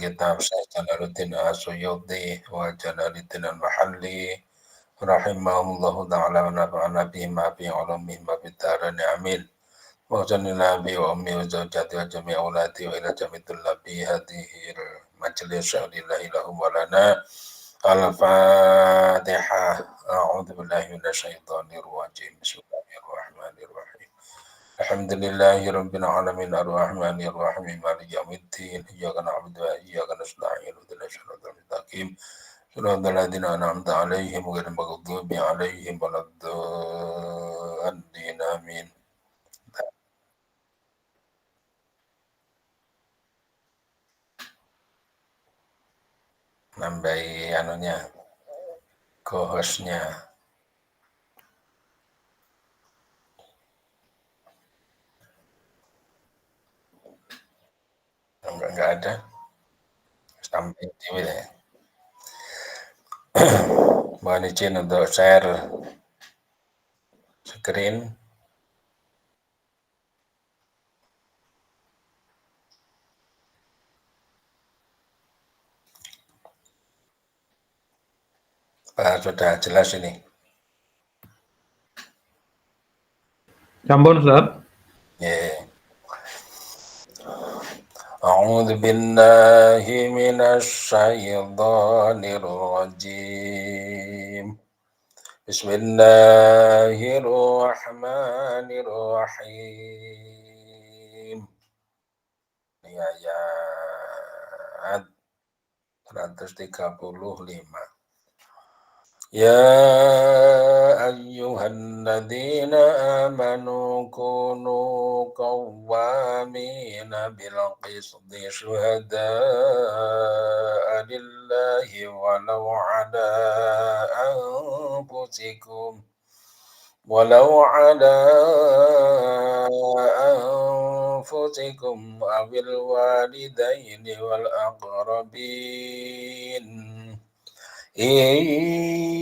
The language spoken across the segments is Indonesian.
kitab Syekh Jalaluddin As-Suyuti wa Jalaluddin Al-Mahalli rahimahullahu ta'ala wa nafa'ana bihima fi ulumihim wa bidarani amin. Wa jannina bi wa ummi wa zawjati wa jami' auladi wa ila jami' tullabi hadhihi majlis sya'lillahi lahum wa lana. Al-Fatihah. A'udzu billahi minasyaitonir rajim. Bismillahirrahmanirrahim. Alhamdulillahi rabbil alamin arrahmanir rahim maliki yaumiddin iyyaka na'budu wa iyyaka nasta'in ihdinas siratal mustaqim siratal ladzina an'amta 'alaihim ghairil maghdubi 'alaihim waladdallin amin. Nambahi anunya co-hostnya enggak ada sampai TV ya. Mohon izin untuk share screen. Sudah jelas ini. Sampun, Ustaz. Yeah. أعوذ بالله من الشيطان الرجيم بسم الله الرحمن الرحيم ayat 135 يا أيها الذين آمنوا كونوا قوامين بالقسط شهداء لله ولو على أنفسكم أو الوالدين والأقربين إن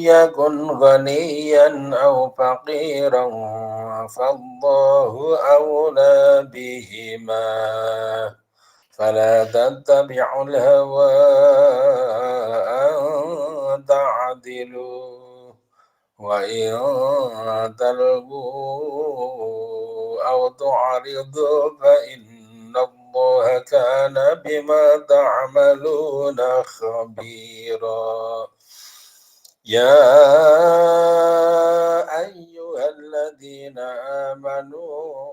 يكن غنيا أو فقيرا فالله أولى بهما فلا تتبعوا الهوى أن تعدلوا وإن تلووا أو تعرضوا فإن الله كان بما تعملون خبيرا يا أيها الذين آمنوا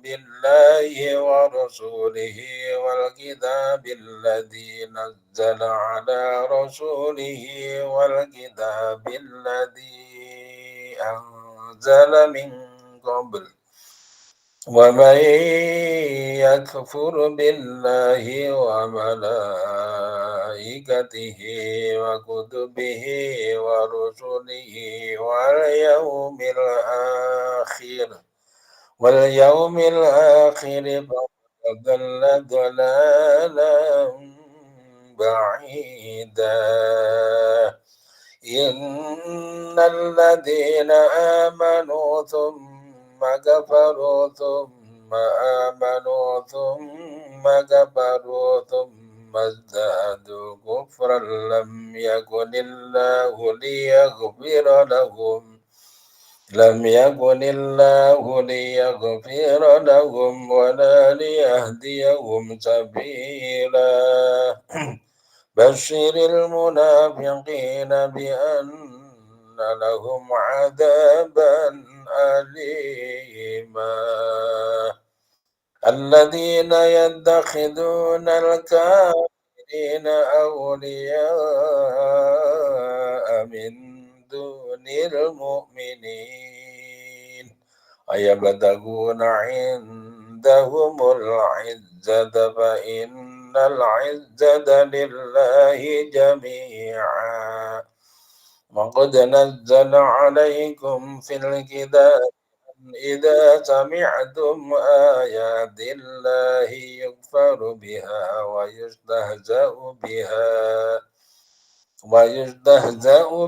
بالله ورسوله والكتاب الذي نزل على رسوله والكتاب الذي أنزل من قبل ومن يكفر بالله وملائكته وكتبه ورسله واليوم الآخر فقد ضل ضلالا بعيدا إن الذين آمنوا ثم كفروا ثم آمنوا ثم كفروا ثم ازدادوا كفرا لم يكن الله ليغفر لهم ولا ليهديهم سبيلا بشر المنافقين بأن لهم عذابا أليما الذين يتخذون الكافرين أولياء من دون المؤمنين أيبتغون عندهم العزة فإن العزة لله جميعا وقد نزل عليكم في الكتاب إذا سمعتم آيات الله يكفر بها ويستهزأ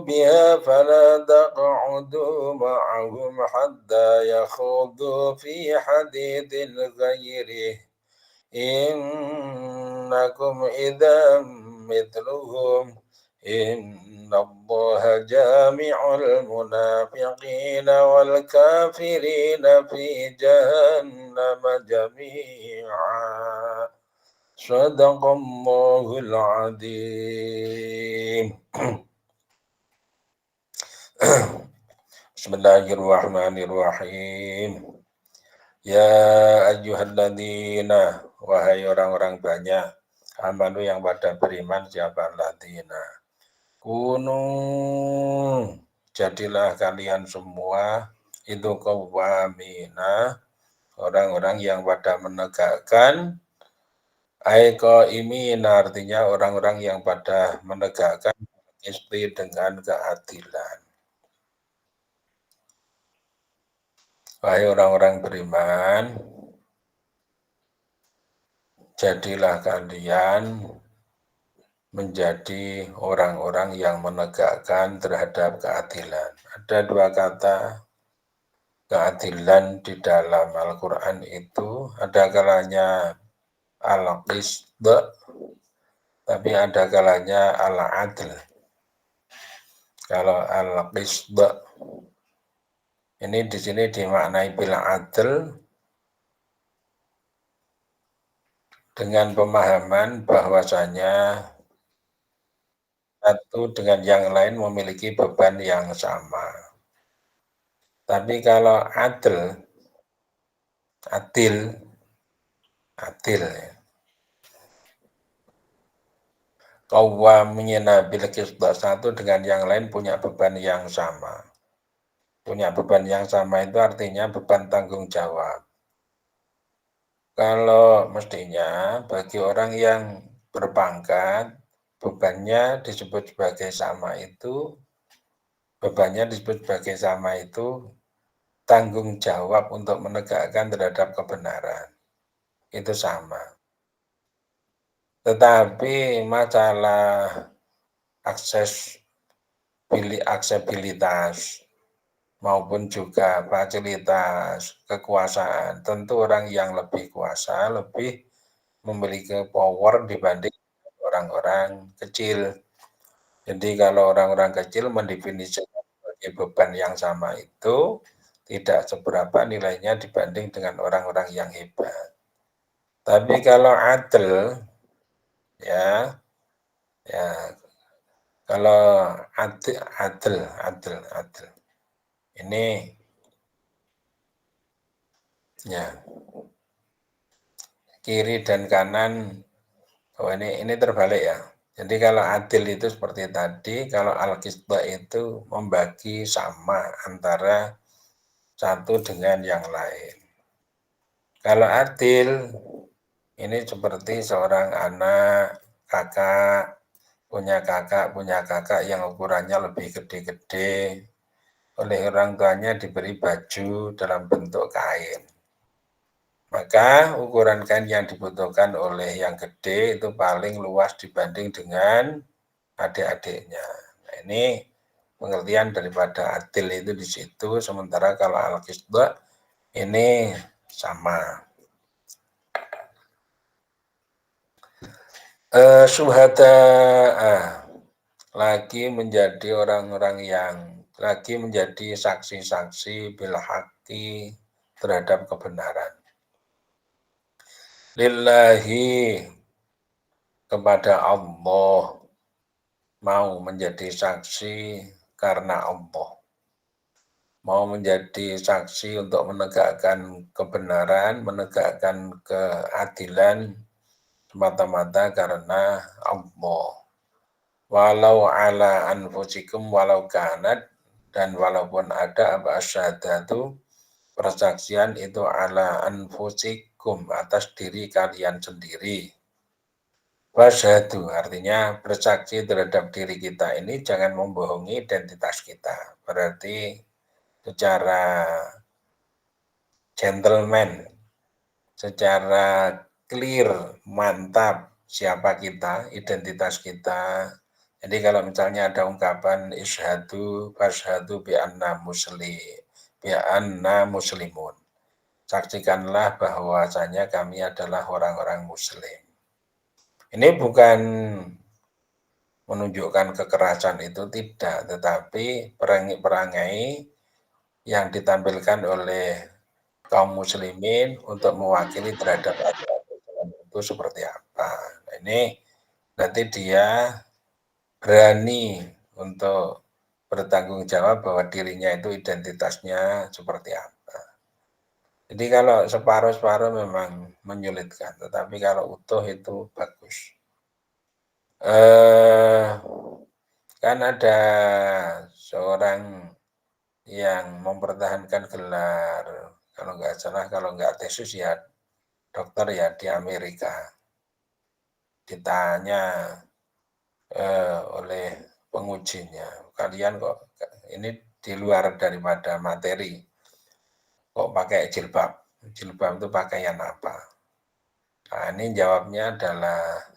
بها فلا تقعدوا معهم حتى يخوضوا في حديث غيره innakum idzam mithluhum innallaha jami'ul munafiqina wal kafirina fi jahannam jami'a. Shadaqallahul adzim. Bismillahirrahmanirrahim. Ya ayyuhalladzina, wahai orang-orang banyak, amanu yang pada beriman, siapa alladzina. Kunu, jadilah kalian semua itu qawwamina, orang-orang yang pada menegakkan, qaimin, artinya orang-orang yang pada menegakkan qisti dengan keadilan. Wahai orang-orang beriman, jadilah kalian menjadi orang-orang yang menegakkan terhadap keadilan. Ada dua kata keadilan di dalam Al-Quran itu, ada kalanya al-qisd, tapi ada kalanya al-adl. Kalau al-qisd ini di sini dimaknai bil adl dengan pemahaman bahwasanya satu dengan yang lain memiliki beban yang sama. Tapi kalau adil ya. Qawwamina bil qisd, satu dengan yang lain punya beban yang sama. Punya beban yang sama itu artinya beban tanggung jawab. Kalau mestinya bagi orang yang berpangkat, bebannya disebut sebagai sama itu, tanggung jawab untuk menegakkan terhadap kebenaran. Itu sama. Tetapi masalah aksesibilitas maupun juga fasilitas kekuasaan, tentu orang yang lebih kuasa lebih memiliki power dibanding orang-orang kecil. Jadi kalau orang-orang kecil mendefinisikan sebagai beban yang sama itu tidak seberapa nilainya dibanding dengan orang-orang yang hebat. Tapi kalau adil, ya kalau adil ini ya kiri dan kanan, oh ini terbalik ya. Jadi kalau adil itu seperti tadi, kalau al-qisda itu membagi sama antara satu dengan yang lain. Kalau adil ini seperti seorang anak, punya kakak yang ukurannya lebih gede-gede, oleh orang tuanya diberi baju dalam bentuk kain. Maka ukuran kain yang dibutuhkan oleh yang gede itu paling luas dibanding dengan adik-adiknya. Nah, ini pengertian daripada adil itu di situ, sementara kalau al-qisda ini sama. Syuhada lagi menjadi orang-orang yang lagi menjadi saksi-saksi bil haqqi terhadap kebenaran. Lillahi, kepada Allah, mau menjadi saksi karena Allah. Mau menjadi saksi untuk menegakkan kebenaran, menegakkan keadilan semata-mata karena Allah. Walau ala anfusikum walau kanat, dan walaupun ada apa asyhadatu, persaksian itu ala anfusikum, atas diri kalian sendiri. Wasyhadu artinya bersaksi terhadap diri kita ini jangan membohongi identitas kita. Berarti secara gentleman, secara clear, mantap siapa kita, identitas kita. Jadi kalau misalnya ada ungkapan isyhadu fasyhadu bi anna muslimun. saksikanlah bahwasanya kami adalah orang-orang Muslim. Ini bukan menunjukkan kekerasan itu tidak, tetapi perangai yang ditampilkan oleh kaum muslimin untuk mewakili terhadap ajaran Islam itu seperti apa. Nah, ini berarti dia berani untuk bertanggung jawab bahwa dirinya itu identitasnya seperti apa. Jadi kalau separuh-separuh memang menyulitkan, tetapi kalau utuh itu bagus. Kan ada seorang yang mempertahankan gelar, kalau nggak salah, kalau nggak tesis ya dokter ya di Amerika. Ditanya oleh pengujinya, kalian kok ini di luar daripada materi, kok pakai jilbab? Jilbab itu pakaian apa? Nah, ini jawabnya adalah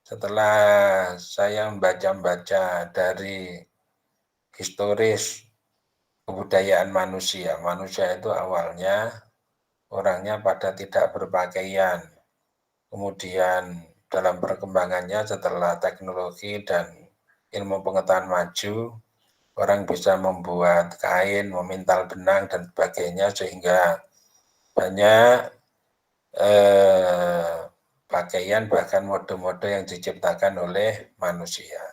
setelah saya membaca-baca dari historis kebudayaan manusia. Manusia itu awalnya orangnya pada tidak berpakaian. Kemudian dalam perkembangannya setelah teknologi dan ilmu pengetahuan maju, orang bisa membuat kain, memintal benang dan sebagainya sehingga banyak pakaian bahkan mode-mode yang diciptakan oleh manusia.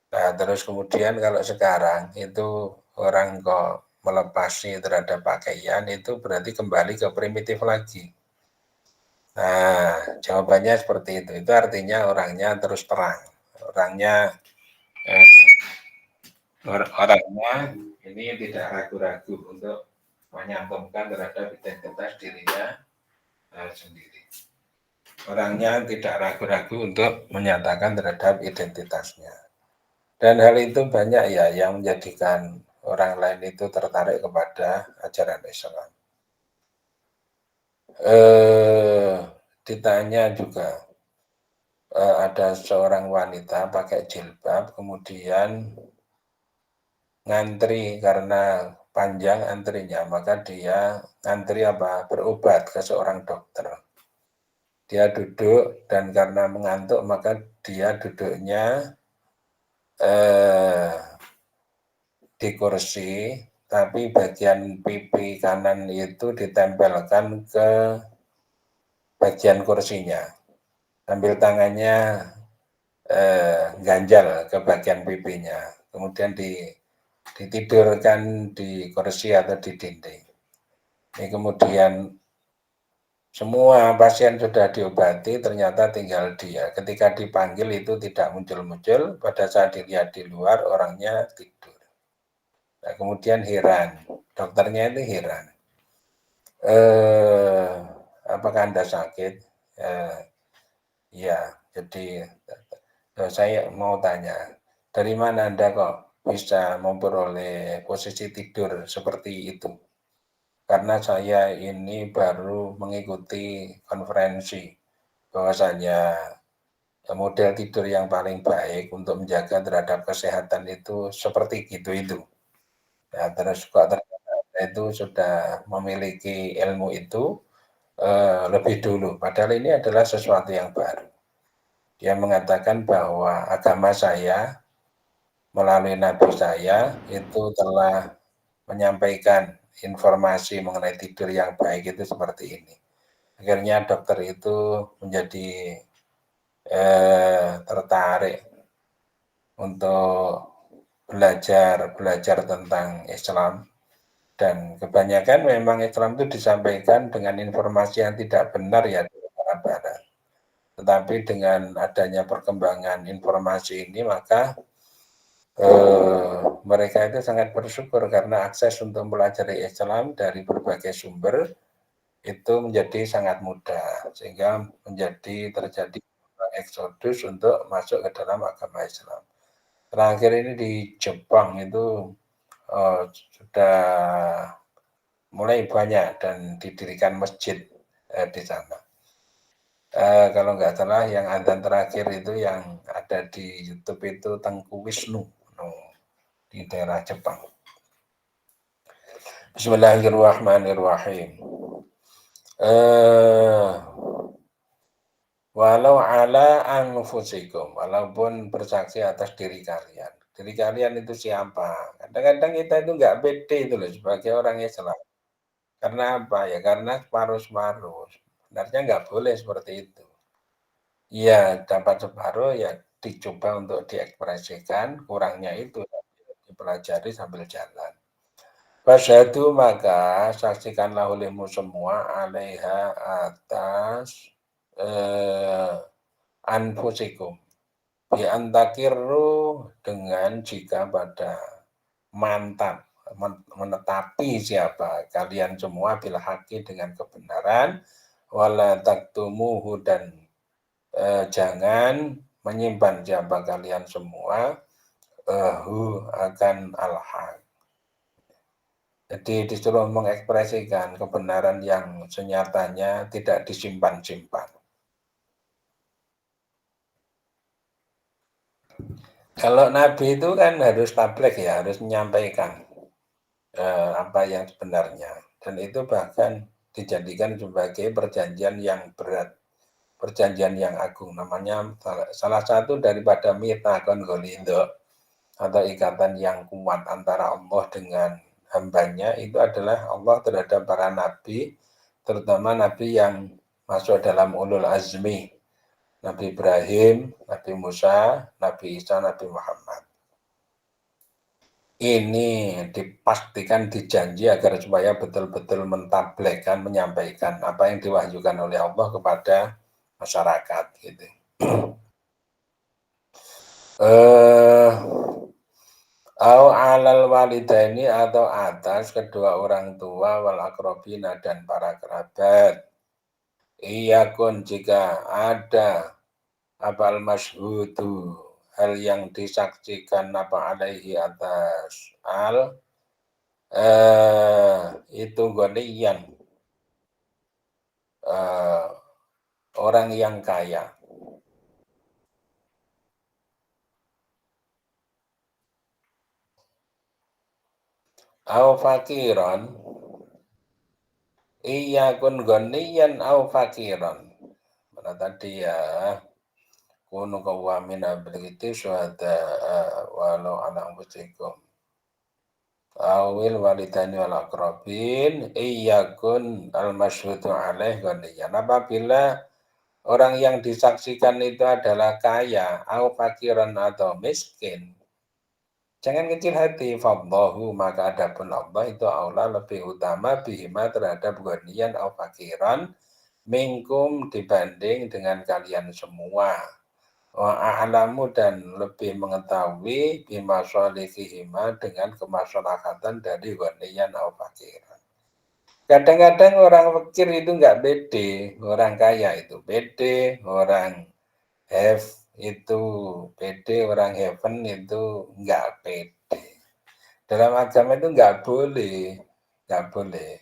Nah, terus kemudian kalau sekarang itu orang kok melepasi terhadap pakaian itu berarti kembali ke primitif lagi. Nah, jawabannya seperti itu. Itu artinya orangnya terus terang. Orangnya ini tidak ragu-ragu untuk menyantumkan terhadap identitas dirinya sendiri. Orangnya tidak ragu-ragu untuk menyatakan terhadap identitasnya. Dan hal itu banyak ya yang menjadikan orang lain itu tertarik kepada ajaran Islam. Ditanya juga ada seorang wanita pakai jilbab kemudian ngantri karena panjang antrinya, maka dia ngantri berobat ke seorang dokter. Dia duduk dan karena mengantuk maka dia duduknya di kursi, tapi bagian pipi kanan itu ditempelkan ke bagian kursinya, sambil tangannya ganjal ke bagian pipinya, kemudian ditidurkan di kursi atau di dinding. Ini kemudian semua pasien sudah diobati, ternyata tinggal dia. Ketika dipanggil itu tidak muncul-muncul, pada saat dilihat di luar orangnya tidur. Nah, kemudian heran, dokternya itu heran. Apakah Anda sakit? Ya, jadi saya mau tanya, dari mana Anda kok bisa memperoleh posisi tidur seperti itu? Karena saya ini baru mengikuti konferensi bahwasanya model tidur yang paling baik untuk menjaga terhadap kesehatan itu seperti itu. Nah, terus kok ternyata itu sudah memiliki ilmu itu lebih dulu. Padahal ini adalah sesuatu yang baru. Dia mengatakan bahwa agama saya melalui nabi saya itu telah menyampaikan informasi mengenai tidur yang baik itu seperti ini. Akhirnya dokter itu menjadi tertarik untuk belajar tentang Islam, dan kebanyakan memang Islam itu disampaikan dengan informasi yang tidak benar ya di negara barat. Tetapi dengan adanya perkembangan informasi ini maka mereka itu sangat bersyukur karena akses untuk mempelajari Islam dari berbagai sumber itu menjadi sangat mudah, sehingga terjadi eksodus untuk masuk ke dalam agama Islam. Terakhir ini di Jepang itu sudah mulai banyak dan didirikan masjid di sana. Kalau nggak salah yang adzan terakhir itu yang ada di YouTube itu Tengku Wisnu di daerah Jepang. Bismillahirrahmanirrahim. Eh, Walau ala anfusikum, walaupun bersaksi atas diri kalian. Diri kalian itu siapa? Kadang-kadang kita itu nggak pede itu loh sebagai orang Islam. Karena apa ya? Karena separuh-separuh. Sebenarnya nggak boleh seperti itu. Ya, dapat separuh ya dicoba untuk diekspresikan, kurangnya itu dipelajari sambil jalan. Fasyhadu maka saksikanlah olehmu semua alaiha atas anfusikum bi antakiru dengan jika pada mantap menetapi siapa kalian semua bil haqi dengan kebenaran wala taktumuhu dan jangan menyimpan siapa kalian semua hu akan al-haq. Jadi disuruh mengekspresikan kebenaran yang senyatanya tidak disimpan-simpan. Kalau Nabi itu kan harus tabligh ya, harus menyampaikan apa yang sebenarnya. Dan itu bahkan dijadikan sebagai perjanjian yang berat, perjanjian yang agung. Namanya salah satu daripada mitsaqon ghalidho atau ikatan yang kuat antara Allah dengan hambanya itu adalah Allah terhadap para nabi, terutama nabi yang masuk dalam ulul azmi, Nabi Ibrahim, Nabi Musa, Nabi Isa, Nabi Muhammad. Ini dipastikan dijanji agar supaya betul-betul mentabligkan, menyampaikan apa yang diwahyukan oleh Allah kepada masyarakat gitu. Au alal walidaini atau atas kedua orang tua wal akrobina dan para kerabat. Iyakun jika ada apal masyhudu hal yang disaksikan apa alaihi atas al itu goniyan orang yang kaya. Au fakiron iyakun goniyan au fakiron. Mana tadi ya? Kunu qawwamina bil qisti syuhada walau ala anfusikum awil walidani wal aqrabin iyakun al masyhudu alaih ghaniyan. Apabila orang yang disaksikan itu adalah kaya au fakiran atau miskin, jangan kecil hati. Fallahu maka adapun Allah itu aula lebih utama bihima terhadap ghaniyan au fakiran minkum dibanding dengan kalian semua. A'lamu dan lebih mengetahui bima sholihihima dengan kemaslahatan dari ghaniyan au fakiran. Kadang-kadang orang fakir itu nggak pede, orang kaya itu pede, orang have itu pede, orang heaven itu nggak pede. Dalam agama itu nggak boleh, nggak boleh.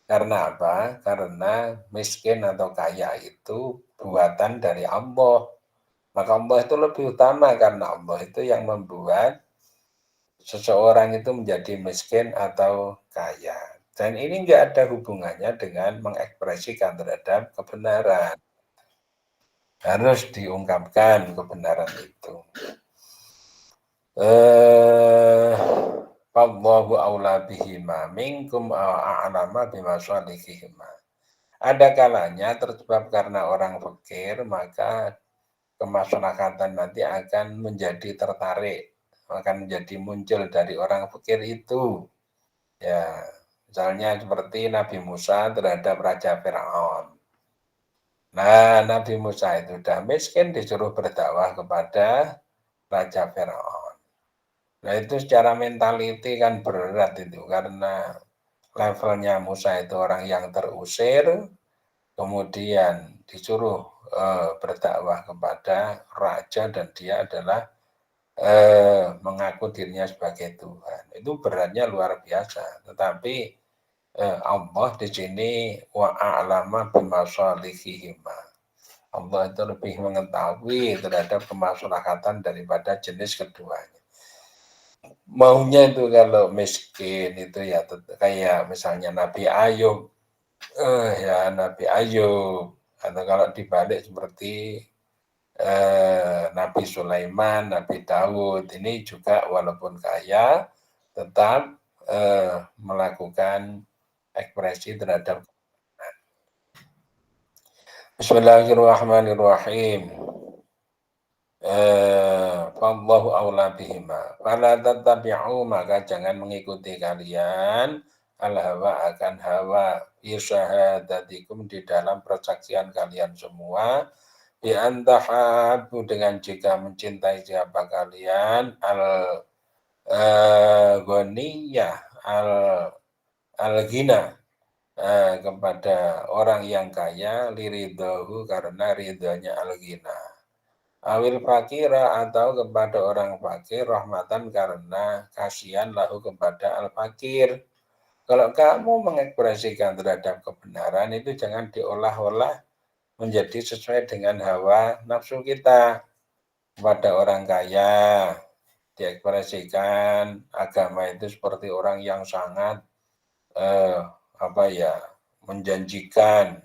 Karena apa? Karena miskin atau kaya itu buatan dari Allah. Maka Allah itu lebih utama karena Allah itu yang membuat seseorang itu menjadi miskin atau kaya. Dan ini nggak ada hubungannya dengan mengekspresikan terhadap kebenaran. Harus diungkapkan kebenaran itu. Wallahu aula bihima minkum a'lama bima sholihihima. Ada kalanya tersebab karena orang fakir maka kemaslahatan nanti akan menjadi tertarik, akan menjadi muncul dari orang fakir itu. Ya, misalnya seperti Nabi Musa terhadap Raja Fir'aun. Nah, Nabi Musa itu sudah miskin disuruh berdakwah kepada Raja Fir'aun. Nah, itu secara mentaliti kan berat itu karena levelnya Musa itu orang yang terusir, kemudian disuruh berdakwah kepada raja dan dia adalah mengaku dirinya sebagai Tuhan. Itu beratnya luar biasa. Tetapi Allah di sini wa a'lama bima sholihihima. Allah itu lebih mengetahui terhadap kemaslahatan daripada jenis keduanya. maunya itu kalau miskin itu ya kayak misalnya Nabi Ayub, ya Nabi Ayub, atau kalau dibalik seperti Nabi Sulaiman, Nabi Daud, ini juga walaupun kaya tetap melakukan ekspresi terhadap Bismillahirrahmanirrahim. Wallahu aula bihima. Fala tattabi'u, maka jangan mengikuti kalian al-hawa akan hawa fi syahadatikum di dalam persaksian kalian semua bi antahabu dengan jika mencintai siapa kalian ghaniyah al-ghina kepada orang yang kaya liridahu karena ridhonya al-ghina awil fakira atau kepada orang fakir rahmatan karena kasihan lahu kepada al-fakir. Kalau kamu mengekspresikan terhadap kebenaran itu jangan diolah-olah menjadi sesuai dengan hawa nafsu kita. Kepada orang kaya diekspresikan agama itu seperti orang yang sangat menjanjikan,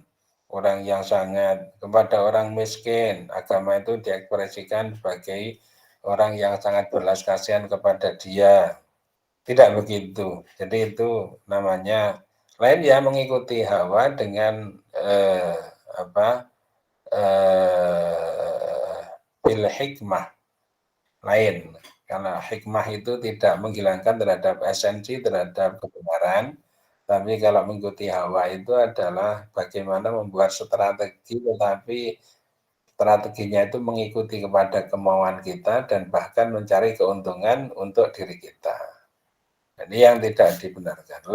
orang yang sangat. Kepada orang miskin agama itu diekspresikan sebagai orang yang sangat belas kasihan kepada dia. Tidak begitu. Jadi itu namanya lain ya mengikuti hawa dengan bil hikmah lain. Karena hikmah itu tidak menghilangkan terhadap esensi terhadap kebenaran, tapi kalau mengikuti hawa itu adalah bagaimana membuat strategi, tetapi strateginya itu mengikuti kepada kemauan kita dan bahkan mencari keuntungan untuk diri kita. Ini yang tidak dibenarkan.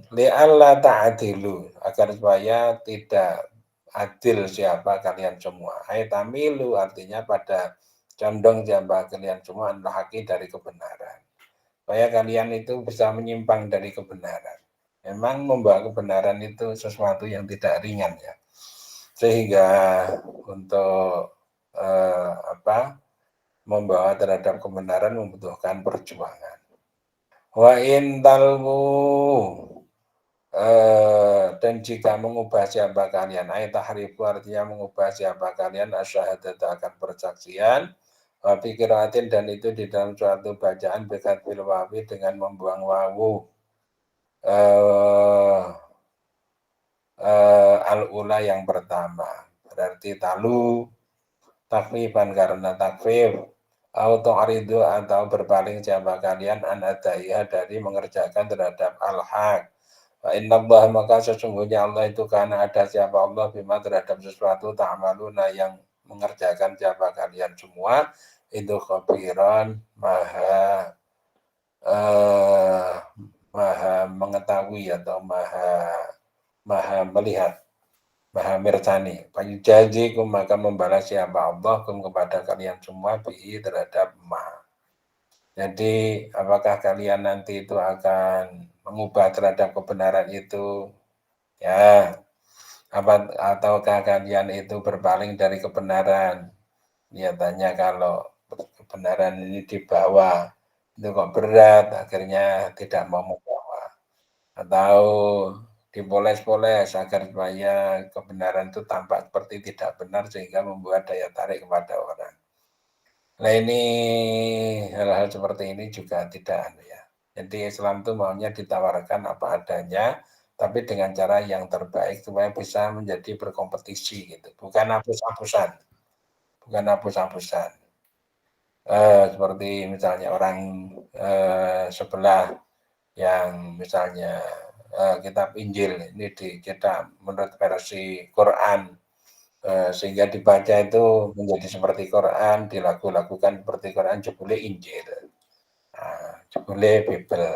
Li'alla ta'adilu, agar supaya tidak adil siapa kalian semua. Tamilu artinya pada condong siapa kalian semua haki dari kebenaran. Supaya kalian itu bisa menyimpang dari kebenaran. Memang membawa kebenaran itu sesuatu yang tidak ringan ya. Sehingga untuk membawa terhadap kebenaran membutuhkan perjuangan. Wa in talwu dan jika mengubah siapa kalian tahrifu artinya mengubah siapa kalian asyahadat akan persaksian wa fikiratin dan itu di dalam suatu bacaan bekat bil wawi dengan membuang wawu al-ula yang pertama berarti talu takfifan karena takfif auto aridu atau berpaling siapa kalian an adaiha dari mengerjakan terhadap al-haq. Inna Allah maka sesungguhnya Allah itu karena ada siapa Allah bima terhadap sesuatu ta'amaluna yang mengerjakan siapa kalian semua itu khabiran maha mengetahui atau maha melihat maha mirsani. Fayujazikum maka membalas siapa Allah kepada kalian semua bihi terhadap ma. Jadi apakah kalian nanti itu akan mengubah terhadap kebenaran itu ya ataukah kalian itu berpaling dari kebenaran? Nyatanya kalau kebenaran ini dibawa itu kok berat akhirnya tidak mau membawa atau dipoles-poles agar supaya kebenaran itu tampak seperti tidak benar sehingga membuat daya tarik kepada orang. Nah ini hal-hal seperti ini juga tidak ya. Jadi Islam itu maunya ditawarkan apa adanya, tapi dengan cara yang terbaik supaya bisa menjadi berkompetisi gitu. Bukan hapus-hapusan, bukan hapus-hapusan. Seperti misalnya orang sebelah yang misalnya kitab Injil ini dicetak menurut versi Quran. Sehingga dibaca itu menjadi seperti Quran, dilakukan seperti Quran, jebule Injil, jebule Bible.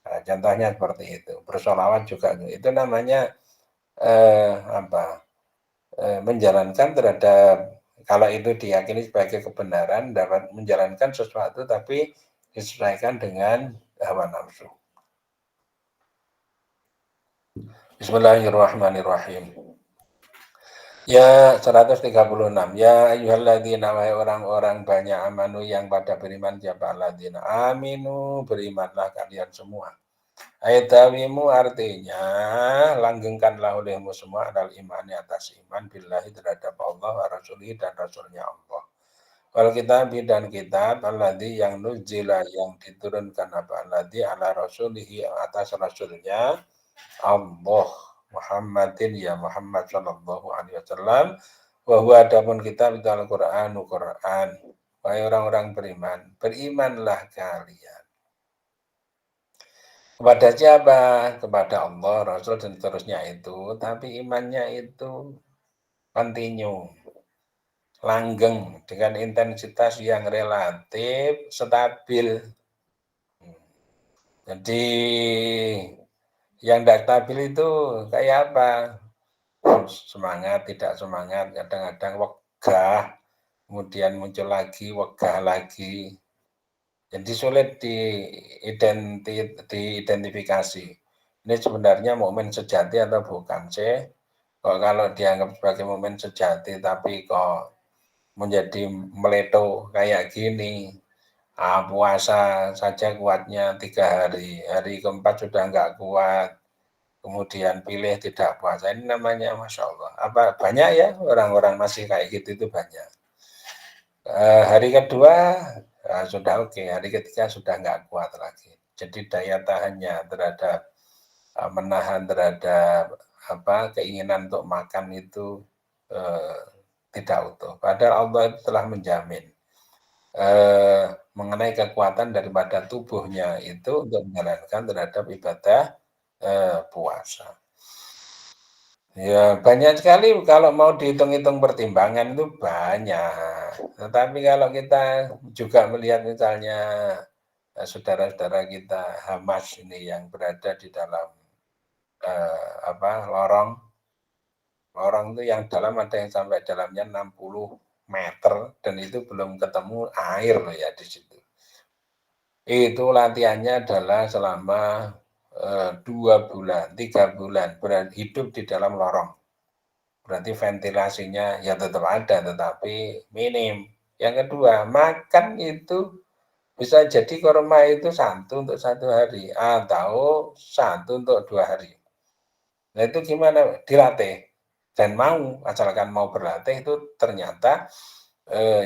Nah, contohnya seperti itu. Bersolawat juga itu namanya menjalankan terhadap kalau itu diyakini sebagai kebenaran dapat menjalankan sesuatu tapi disesuaikan dengan hawa nafsu. Bismillahirrahmanirrahim. Ya, 136. Ya ayyuhalladzina wahai orang-orang banyak amanu yang pada beriman siapa alladzina aminu berimanlah kalian semua. Aitawimu artinya langgengkanlah olehmu semua adalah iman atas iman billahi terhadap Allah wa rasulihi dan rasulnya Allah. Wal kitabi dan kitab alladzi yang nuzila yang diturunkan apa alladzi ala rasulihi atas rasulnya Allah Muhammadin ya Muhammad sallallahu alaihi wasallam wa huwa adapun kitab itu Al-Qur'anu Qur'an. Wahai orang-orang beriman, berimanlah kalian. Kepada siapa? Kepada Allah, Rasul dan seterusnya itu, tapi imannya itu continue, langgeng dengan intensitas yang relatif stabil. Jadi yang tidak stabil itu kayak apa? Semangat, tidak semangat, kadang-kadang wegah, kemudian muncul lagi, wegah lagi. Jadi sulit diidentifikasi. Ini sebenarnya mukmin sejati atau bukan sih? Kok kalau dianggap sebagai mukmin sejati tapi kok menjadi meleto kayak gini. Puasa saja kuatnya 3 hari, hari keempat sudah nggak kuat. Kemudian pilih tidak puasa, ini namanya Masya Allah. Apa banyak ya orang-orang masih kayak gitu itu banyak. Hari kedua sudah oke, hari ketiga sudah nggak kuat lagi. Jadi daya tahannya terhadap menahan terhadap keinginan untuk makan itu tidak utuh. Padahal Allah telah menjamin mengenai kekuatan daripada tubuhnya itu untuk menjalankan terhadap ibadah puasa. Ya banyak sekali kalau mau dihitung-hitung pertimbangan itu banyak. Tetapi kalau kita juga melihat misalnya saudara-saudara kita Hamas ini yang berada di dalam lorong itu yang dalam ada yang sampai dalamnya 60 meter dan itu belum ketemu air loh ya di situ. Itu latihannya adalah selama 2 bulan, 3 bulan hidup di dalam lorong. Berarti ventilasinya ya tetap ada tetapi minim. Yang kedua, makan itu bisa jadi kurma itu 1 untuk 1 hari atau 1 untuk 2 hari. Nah itu gimana? Dilatih dan mau, asalkan mau berlatih itu ternyata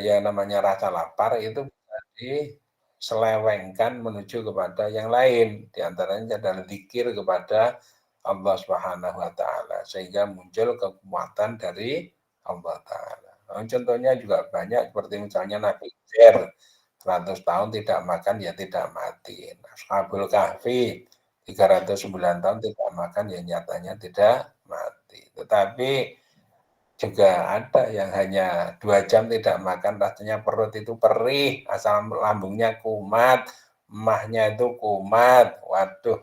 yang namanya rasa lapar itu bisa diselewengkan menuju kepada yang lain. Di antaranya adalah zikir kepada Allah Subhanahu wa taala sehingga muncul kekuatan dari Allah taala. Contohnya juga banyak seperti misalnya Nabi Khidir 100 tahun tidak makan ya tidak mati. Ashabul Kahfi 309 tahun tidak makan ya nyatanya tidak mati. Tetapi juga ada yang hanya 2 jam tidak makan rasanya perut itu perih, asam lambungnya kumat, emahnya itu kumat. Waduh,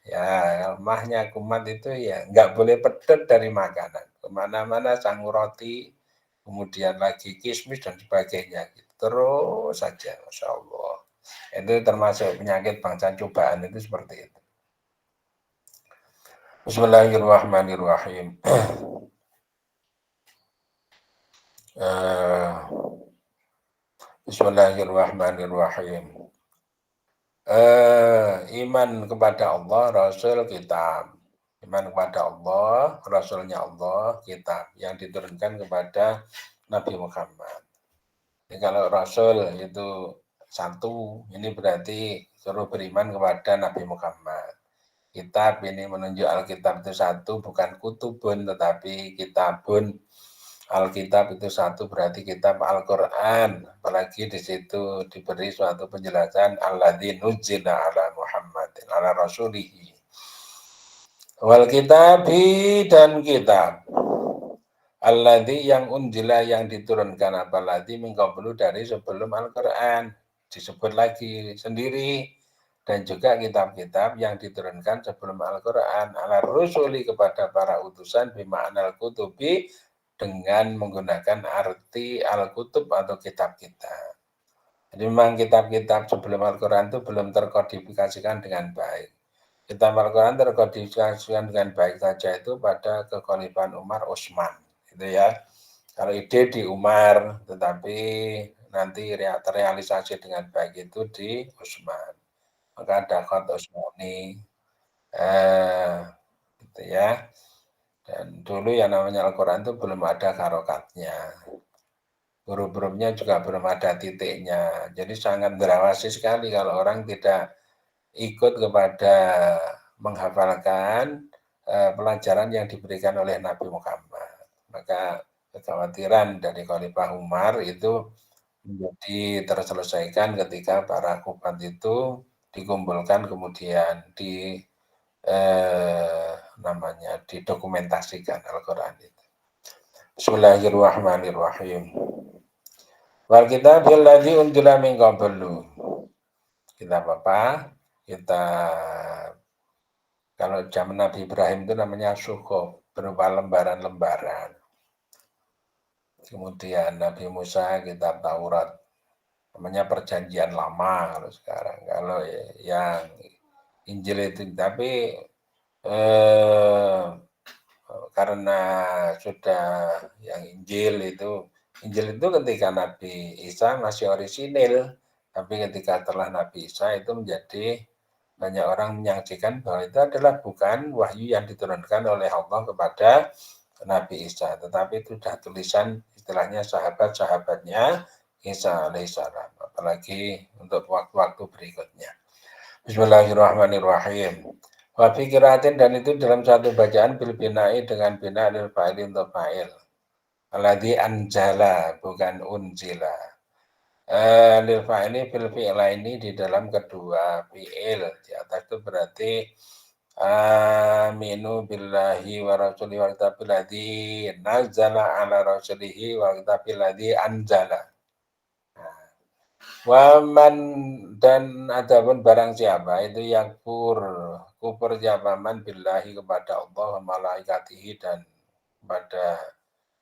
ya emahnya kumat itu ya nggak boleh pedet dari makanan. Kemana-mana sanggup roti, kemudian lagi kismis dan sebagainya. Gitu. Terus saja, Masya Allah. Itu termasuk penyakit bangsa cobaan itu seperti itu. Bismillahirrahmanirrahim. Bismillahirrahmanirrahim. Iman kepada Allah, Rasul, kitab. Iman kepada Allah, Rasulnya Allah, kitab yang diturunkan kepada Nabi Muhammad. Jadi kalau Rasul itu 1, ini berarti suruh beriman kepada Nabi Muhammad. Kitab ini menunjuk Alkitab itu 1, bukan kutubun, tetapi kitabun. Alkitab itu 1 berarti kitab Al-Quran. Apalagi di situ diberi suatu penjelasan alladzi nuzila ala Muhammadin ala rasulihi. Wal kitabi dan kitab. Alladzi yang unjila yang diturunkan apalagi mingkablu dari sebelum Al-Quran. Disebut lagi sendiri. Dan juga kitab-kitab yang diturunkan sebelum Al-Quran. Ala rusuli kepada para utusan bima'anal kutubi dengan menggunakan arti Al-Kutub atau kitab-kitab. Jadi memang kitab-kitab sebelum Al-Quran itu belum terkodifikasikan dengan baik. Kitab Al-Quran terkodifikasikan dengan baik saja itu pada kekhalifahan Umar Utsman. gitu ya. Kalau ide di Umar, tetapi nanti terrealisasi dengan baik itu di Utsman. Maka ada khat Utsmani, gitu ya. Dan dulu yang namanya Al-Quran itu belum ada harokatnya. Huruf-hurufnya juga belum ada titiknya. Jadi sangat berawasi sekali kalau orang tidak ikut kepada menghafalkan pelajaran yang diberikan oleh Nabi Muhammad. Maka kekhawatiran dari Khalifah Umar itu menjadi terselesaikan ketika para kubat itu dikumpulkan kemudian namanya didokumentasikan Al-Quran itu. Bismillahirrahmanirrahim. Wal kitabil ladzi unzila min qablu. Kitab apa? Kitab kalau zaman Nabi Ibrahim itu namanya suhuf, berupa lembaran-lembaran. Kemudian Nabi Musa kitab Taurat, namanya perjanjian lama kalau sekarang. Kalau yang Injil itu, tapi karena sudah yang Injil itu ketika Nabi Isa masih orisinil, tapi ketika setelah Nabi Isa itu menjadi banyak orang menyaksikan bahwa itu adalah bukan wahyu yang diturunkan oleh Allah kepada Nabi Isa, tetapi itu sudah tulisan istilahnya sahabat-sahabatnya Isa alaihissalam, apalagi untuk waktu-waktu berikutnya. Bismillahirrahmanirrahim. Wa fikiratin, dan itu dalam satu bacaan bil binai dengan bina lil fa'il untuk fa'il. Alladzi anjala bukan unjila. Lil fa'ili fil fi'laini di dalam kedua fi'il. Di atas itu berarti aminu billahi wa rasulihi wa kitabil ladzi nazzala ala rasulihi wa kitabil ladzi anjala. Waman, dan adapun barang siapa itu yang kufur siapa man billahi kepada Allah, malaikatihi dan kepada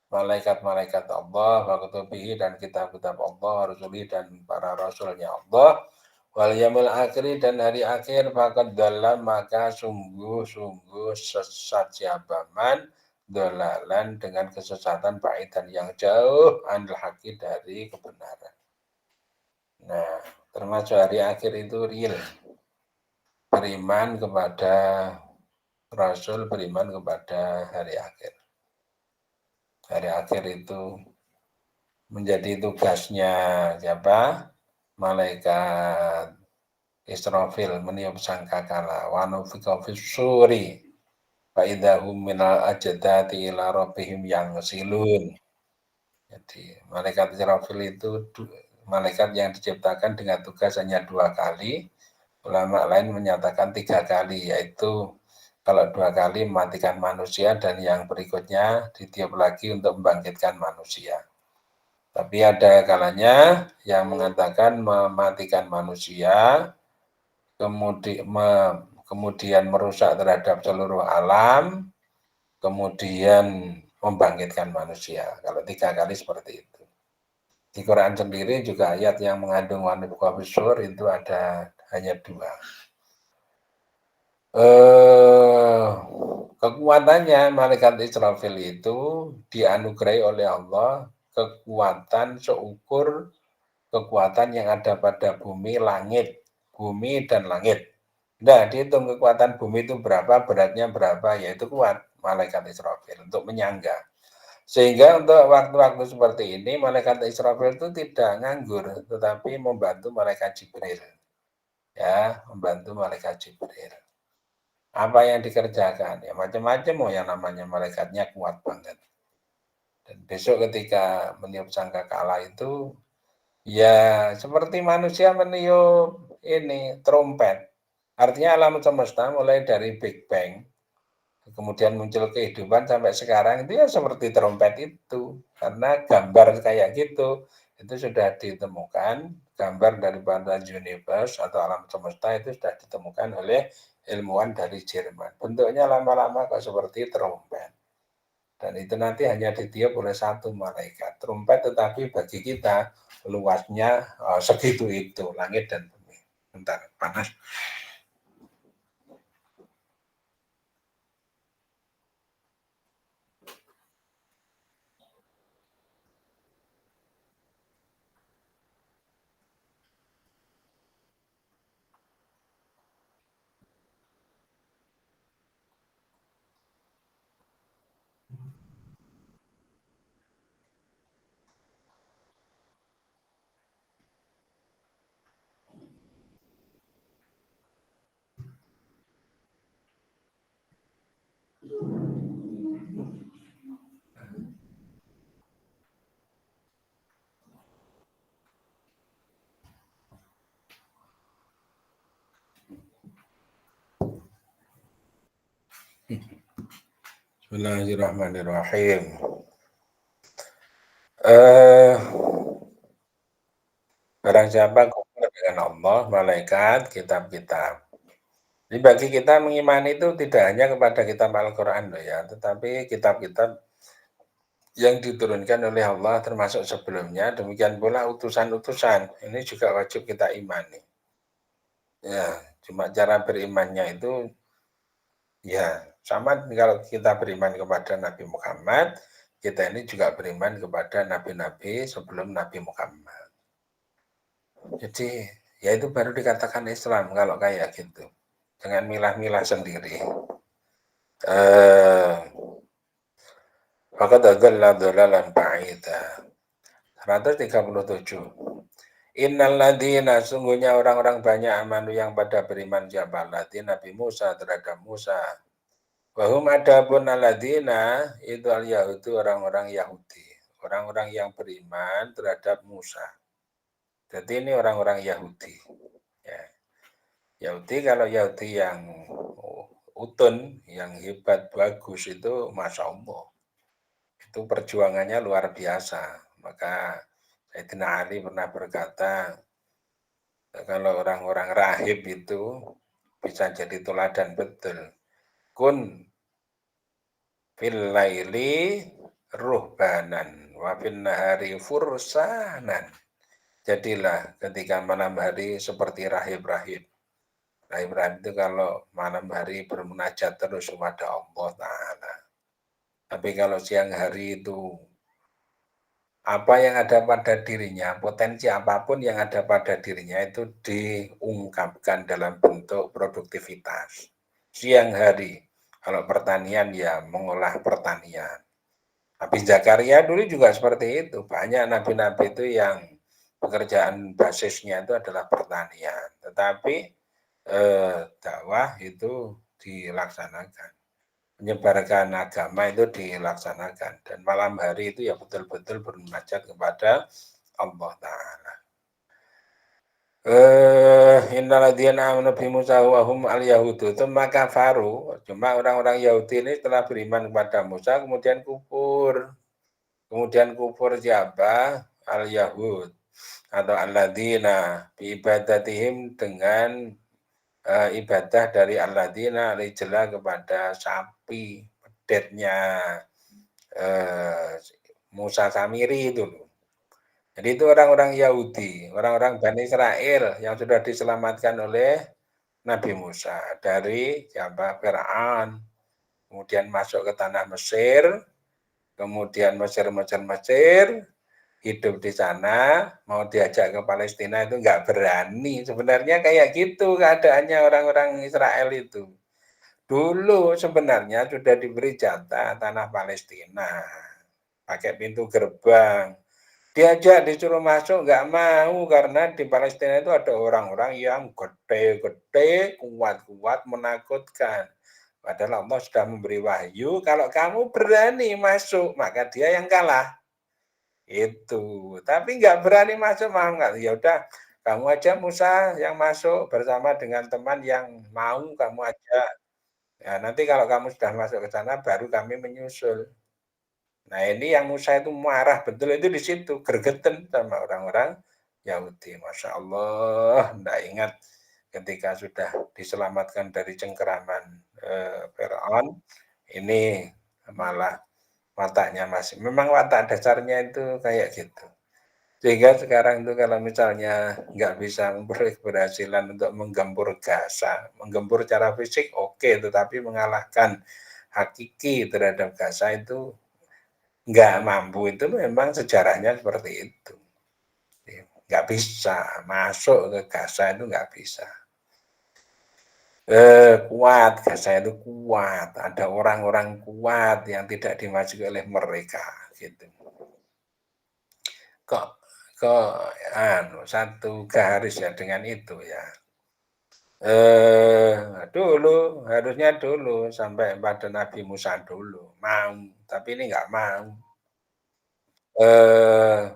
malaikat-malaikat Allah, wa kutubihi dan kitab-kitab Allah, rasulihi dan para rasulnya Allah, wal yaumil akhir dan hari akhir, faqad dhalla maka sungguh-sungguh sesat siapa man dolalan dengan kesesatan baidan yang jauh anil haqi dari kebenaran. Nah, termasuk hari akhir itu real. Beriman kepada Rasul, beriman kepada hari akhir. Hari akhir itu menjadi tugasnya siapa? Malaikat Israfil meniup sangkakala. Wa nufikha fis suri fa idahum minal ajdati ila rabbihim yangsilun. Jadi malaikat Israfil itu malaikat yang diciptakan dengan tugas hanya 2 kali. Ulama lain menyatakan 3 kali, yaitu kalau 2 kali mematikan manusia dan yang berikutnya ditiup lagi untuk membangkitkan manusia. Tapi ada kalanya yang mengatakan mematikan manusia, kemudian merusak terhadap seluruh alam, kemudian membangkitkan manusia. Kalau 3 kali seperti itu. Di Quran sendiri juga ayat yang mengandung wanifqa bisur itu ada hanya 2. Kekuatannya malaikat Israfil itu dianugerahi oleh Allah kekuatan seukur kekuatan yang ada pada bumi dan langit. Nah, dihitung kekuatan bumi itu berapa, beratnya berapa, yaitu kuat malaikat Israfil untuk menyangga. Sehingga untuk waktu-waktu seperti ini malaikat Israfil itu tidak nganggur, tetapi membantu malaikat Jibril. Ya, membantu malaikat Jibril. Apa yang dikerjakan? Ya macam-macam, yang namanya malaikatnya kuat banget. Dan besok ketika meniup sangkakala itu ya seperti manusia meniup ini trompet. Artinya alam semesta mulai dari Big Bang kemudian muncul kehidupan sampai sekarang itu ya seperti trompet itu, karena gambar kayak gitu itu sudah ditemukan, gambar daripada universe atau alam semesta itu sudah ditemukan oleh ilmuwan dari Jerman. Bentuknya lama-lama kok seperti trompet, dan itu nanti hanya ditiup oleh 1 malaikat. Trompet tetapi bagi kita luasnya segitu itu langit dan bumi. Bentar, panas. Bismillahirrahmanirrahim. Barang siapa kufur dengan Allah, malaikat, kitab-kitab. Jadi bagi kita mengimani itu tidak hanya kepada kitab Al-Quran loh ya, tetapi kitab-kitab yang diturunkan oleh Allah termasuk sebelumnya, demikian pula utusan-utusan. Ini juga wajib kita imani. Ya, cuma cara berimannya itu ya sama kalau kita beriman kepada Nabi Muhammad, kita ini juga beriman kepada nabi-nabi sebelum Nabi Muhammad. Jadi ya itu baru dikatakan Islam kalau kayak gitu. Dengan milah-milah sendiri. Faqad adalla dhalalan ba'ida. 137. Innal ladina, sungguhnya orang-orang banyak amanu yang pada beriman siapa ladina Nabi Musa terhadap Musa. Wahum adapun aladina itu al-Yahudi, orang-orang Yahudi. Orang-orang yang beriman terhadap Musa. Jadi ini orang-orang Yahudi. Ya. Yahudi kalau Yahudi yang utun, yang hebat, bagus itu Masya Allah. Itu perjuangannya luar biasa. Maka Sayyidina Ali pernah berkata, kalau orang-orang rahib itu bisa jadi teladan betul. Kun fil laili ruhbanan wa fin nahari fursanan. Jadilah ketika malam hari seperti rahib-rahib. Rahib-rahib itu kalau malam hari bermunajat terus kepada Allah Ta'ala. Tapi kalau siang hari itu apa yang ada pada dirinya, potensi apapun yang ada pada dirinya itu diungkapkan dalam bentuk produktivitas. Siang hari, kalau pertanian ya mengolah pertanian. Nabi Zakaria dulu juga seperti itu. Banyak nabi-nabi itu yang pekerjaan basisnya itu adalah pertanian. Tetapi dakwah itu dilaksanakan. Menyebarkan agama itu dilaksanakan. Dan malam hari itu ya betul-betul bermunajat kepada Allah Ta'ala. Innalladzina amanu bi Musa wa hum al-yahudu tsumma kafaru. Cuma orang-orang Yahudi ini setelah beriman kepada Musa kemudian kufur. Kemudian kufur siapa? Al-Yahud atau alladzina bi ibadatihim dengan ibadah dari alladzina rijla kepada sapi pedetnya Musa Samiri itu. Jadi itu orang-orang Yahudi, orang-orang Bani Israel yang sudah diselamatkan oleh Nabi Musa dari siapa? Fir'aun. Kemudian masuk ke tanah Mesir, kemudian Mesir, hidup di sana, mau diajak ke Palestina itu nggak berani. Sebenarnya kayak gitu keadaannya orang-orang Israel itu. Dulu sebenarnya sudah diberi jatah tanah Palestina, pakai pintu gerbang. Diajak disuruh masuk nggak mau karena di Palestina itu ada orang-orang yang gede-gede, kuat-kuat, menakutkan. Padahal Allah sudah memberi wahyu, kalau kamu berani masuk, maka dia yang kalah. Itu. Tapi nggak berani masuk, mau nggak? Ya udah, kamu aja Musa yang masuk bersama dengan teman yang mau kamu ajak. Ya, nanti kalau kamu sudah masuk ke sana, baru kami menyusul. Nah ini yang Musa itu marah betul itu di situ, gergeten sama orang-orang Yahudi. Masya Allah, tidak ingat ketika sudah diselamatkan dari cengkeraman Fir'aun, ini malah wataknya masih. Memang watak dasarnya itu kayak gitu. Sehingga sekarang itu kalau misalnya nggak bisa memperoleh keberhasilan untuk menggempur Gaza, menggempur secara fisik oke, tetapi mengalahkan hakiki terhadap Gaza itu nggak mampu, itu memang sejarahnya seperti itu. Nggak bisa masuk ke Gaza itu nggak bisa. Kuat, Gaza itu kuat. Ada orang-orang kuat yang tidak dimasuki oleh mereka, gitu. Kok satu garis ya dengan itu ya. Dulu, harusnya dulu sampai pada Nabi Musa dulu, mau, tapi ini nggak mau. Eee,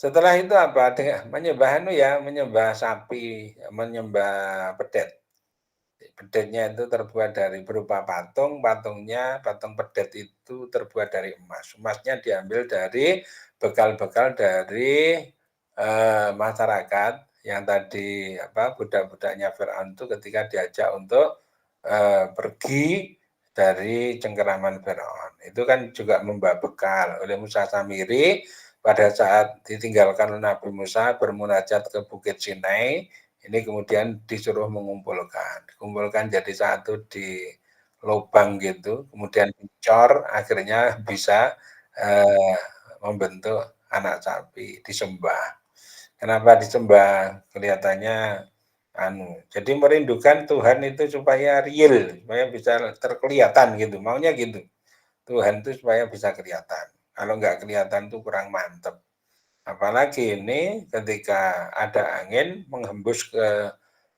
Setelah itu apa, menyembah anu ya, menyembah sapi, menyembah pedet. Pedetnya itu terbuat dari berupa patung, patung pedet itu terbuat dari emas. Emasnya diambil dari bekal-bekal dari, masyarakat yang tadi, apa, budak-budaknya Firaun itu ketika diajak untuk, pergi dari cengkeraman Firaun. Itu kan juga membawa bekal oleh Musa Samiri pada saat ditinggalkan oleh Nabi Musa bermunajat ke Bukit Sinai, ini kemudian disuruh dikumpulkan jadi satu di lubang gitu, kemudian dicor, akhirnya bisa, eee, membentuk anak sapi, disembah. Kenapa disembah? Kelihatannya jadi merindukan Tuhan itu supaya real, supaya bisa terkelihatan gitu, maunya gitu. Tuhan itu supaya bisa kelihatan, kalau nggak kelihatan tuh kurang mantep. Apalagi ini ketika ada angin menghembus ke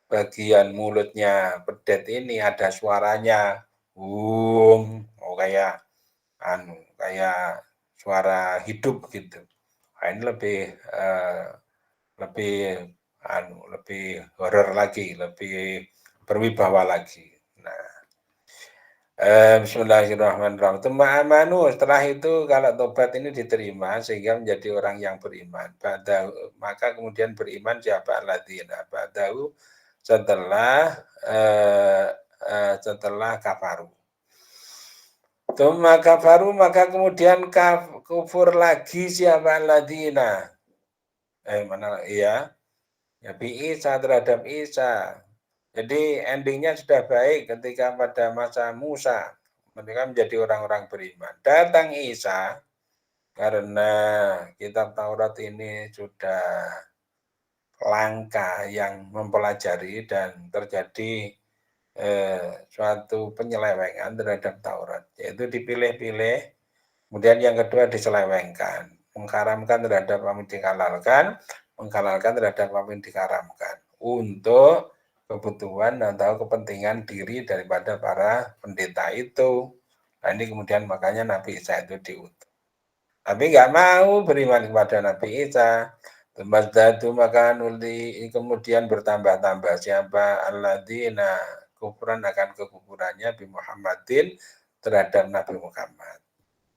bagian mulutnya pedet ini ada suaranya, oh kayak kayak suara hidup gitu. Nah, ini lebih lebih horor lagi, lebih berwibawa lagi. Nah, bismillahirrahmanirrahim. Tsumma amanu, setelah itu kalau tobat ini diterima sehingga menjadi orang yang beriman. Maka kemudian beriman siapa? Alladzina ba'dahu setelah, setelah kafaru. Tsumma kafaru, maka kemudian kufur lagi siapa? Alladzina. Mana iya, ya bi Isa, terhadap Isa. Jadi endingnya sudah baik ketika pada masa Musa, mereka menjadi orang-orang beriman. Datang Isa, karena kitab Taurat ini sudah langka yang mempelajari dan terjadi suatu penyelewengan terhadap Taurat, yaitu dipilih-pilih, kemudian yang kedua diselewengkan, mengharamkan terhadap apa yang dihalalkan, menghalalkan terhadap apa yang diharamkan, untuk kebutuhan atau kepentingan diri daripada para pendeta itu. Nah, ini kemudian makanya Nabi Isa itu diutus. Tapi nggak mau beriman kepada Nabi Isa. Mazdadu, maka nuli kemudian bertambah-tambah siapa alladzina kufuran, akan kekufurannya bi Muhammadin terhadap Nabi Muhammad.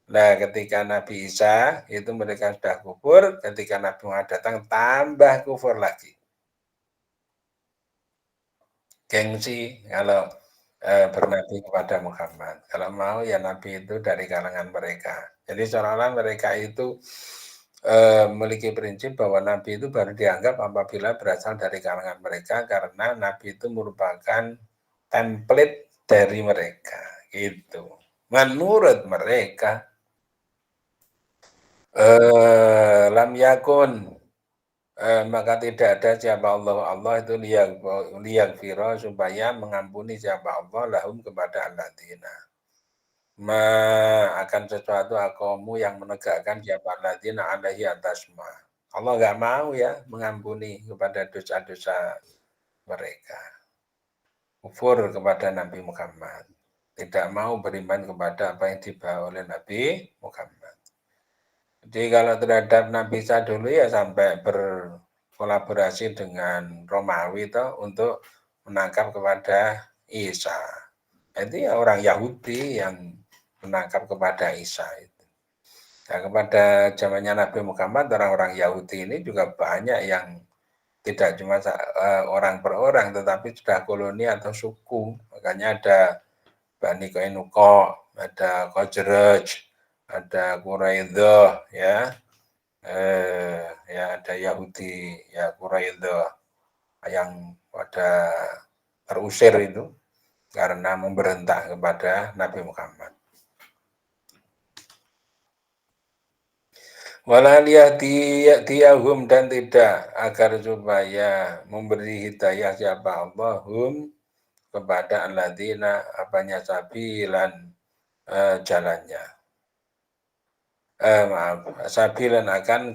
Nah, ketika Nabi Isa itu mereka sudah kufur, ketika Nabi Muhammad datang tambah kufur lagi. Gengsi kalau bernabi kepada Muhammad. Kalau mau ya Nabi itu dari kalangan mereka. Jadi seolah-olah mereka itu memiliki prinsip bahwa Nabi itu baru dianggap apabila berasal dari kalangan mereka, karena Nabi itu merupakan template dari mereka. Gitu. Menurut mereka, lam yakun, maka tidak ada siapa Allah itu liyaghfira, supaya mengampuni siapa Allah lahum kepada alladzina. Akan sesuatu akomu yang menegakkan siapa alladzina alaihi atasma. Allah nggak mau ya mengampuni kepada dosa-dosa mereka. Kufur kepada Nabi Muhammad. Tidak mau beriman kepada apa yang dibawa oleh Nabi Muhammad. Jadi kalau terhadap Nabi Isa dulu ya sampai berkolaborasi dengan Romawi toh untuk menangkap kepada Isa. Itu ya orang Yahudi yang menangkap kepada Isa itu. Nah, kepada zamannya Nabi Muhammad, orang-orang Yahudi ini juga banyak yang tidak cuma orang per orang, tetapi sudah koloni atau suku. Makanya ada Bani Qainuqa, ada Khazraj, ada Quraidah, ya, ya ada Yahudi, ya Quraidah yang pada terusir itu karena memberontak kepada Nabi Muhammad. Walaliyatiyahum, dan tidak agar supaya memberi hidayah siapa Allah hum kepada alladzina apanya sabilan, jalannya. Maaf, sabilan akan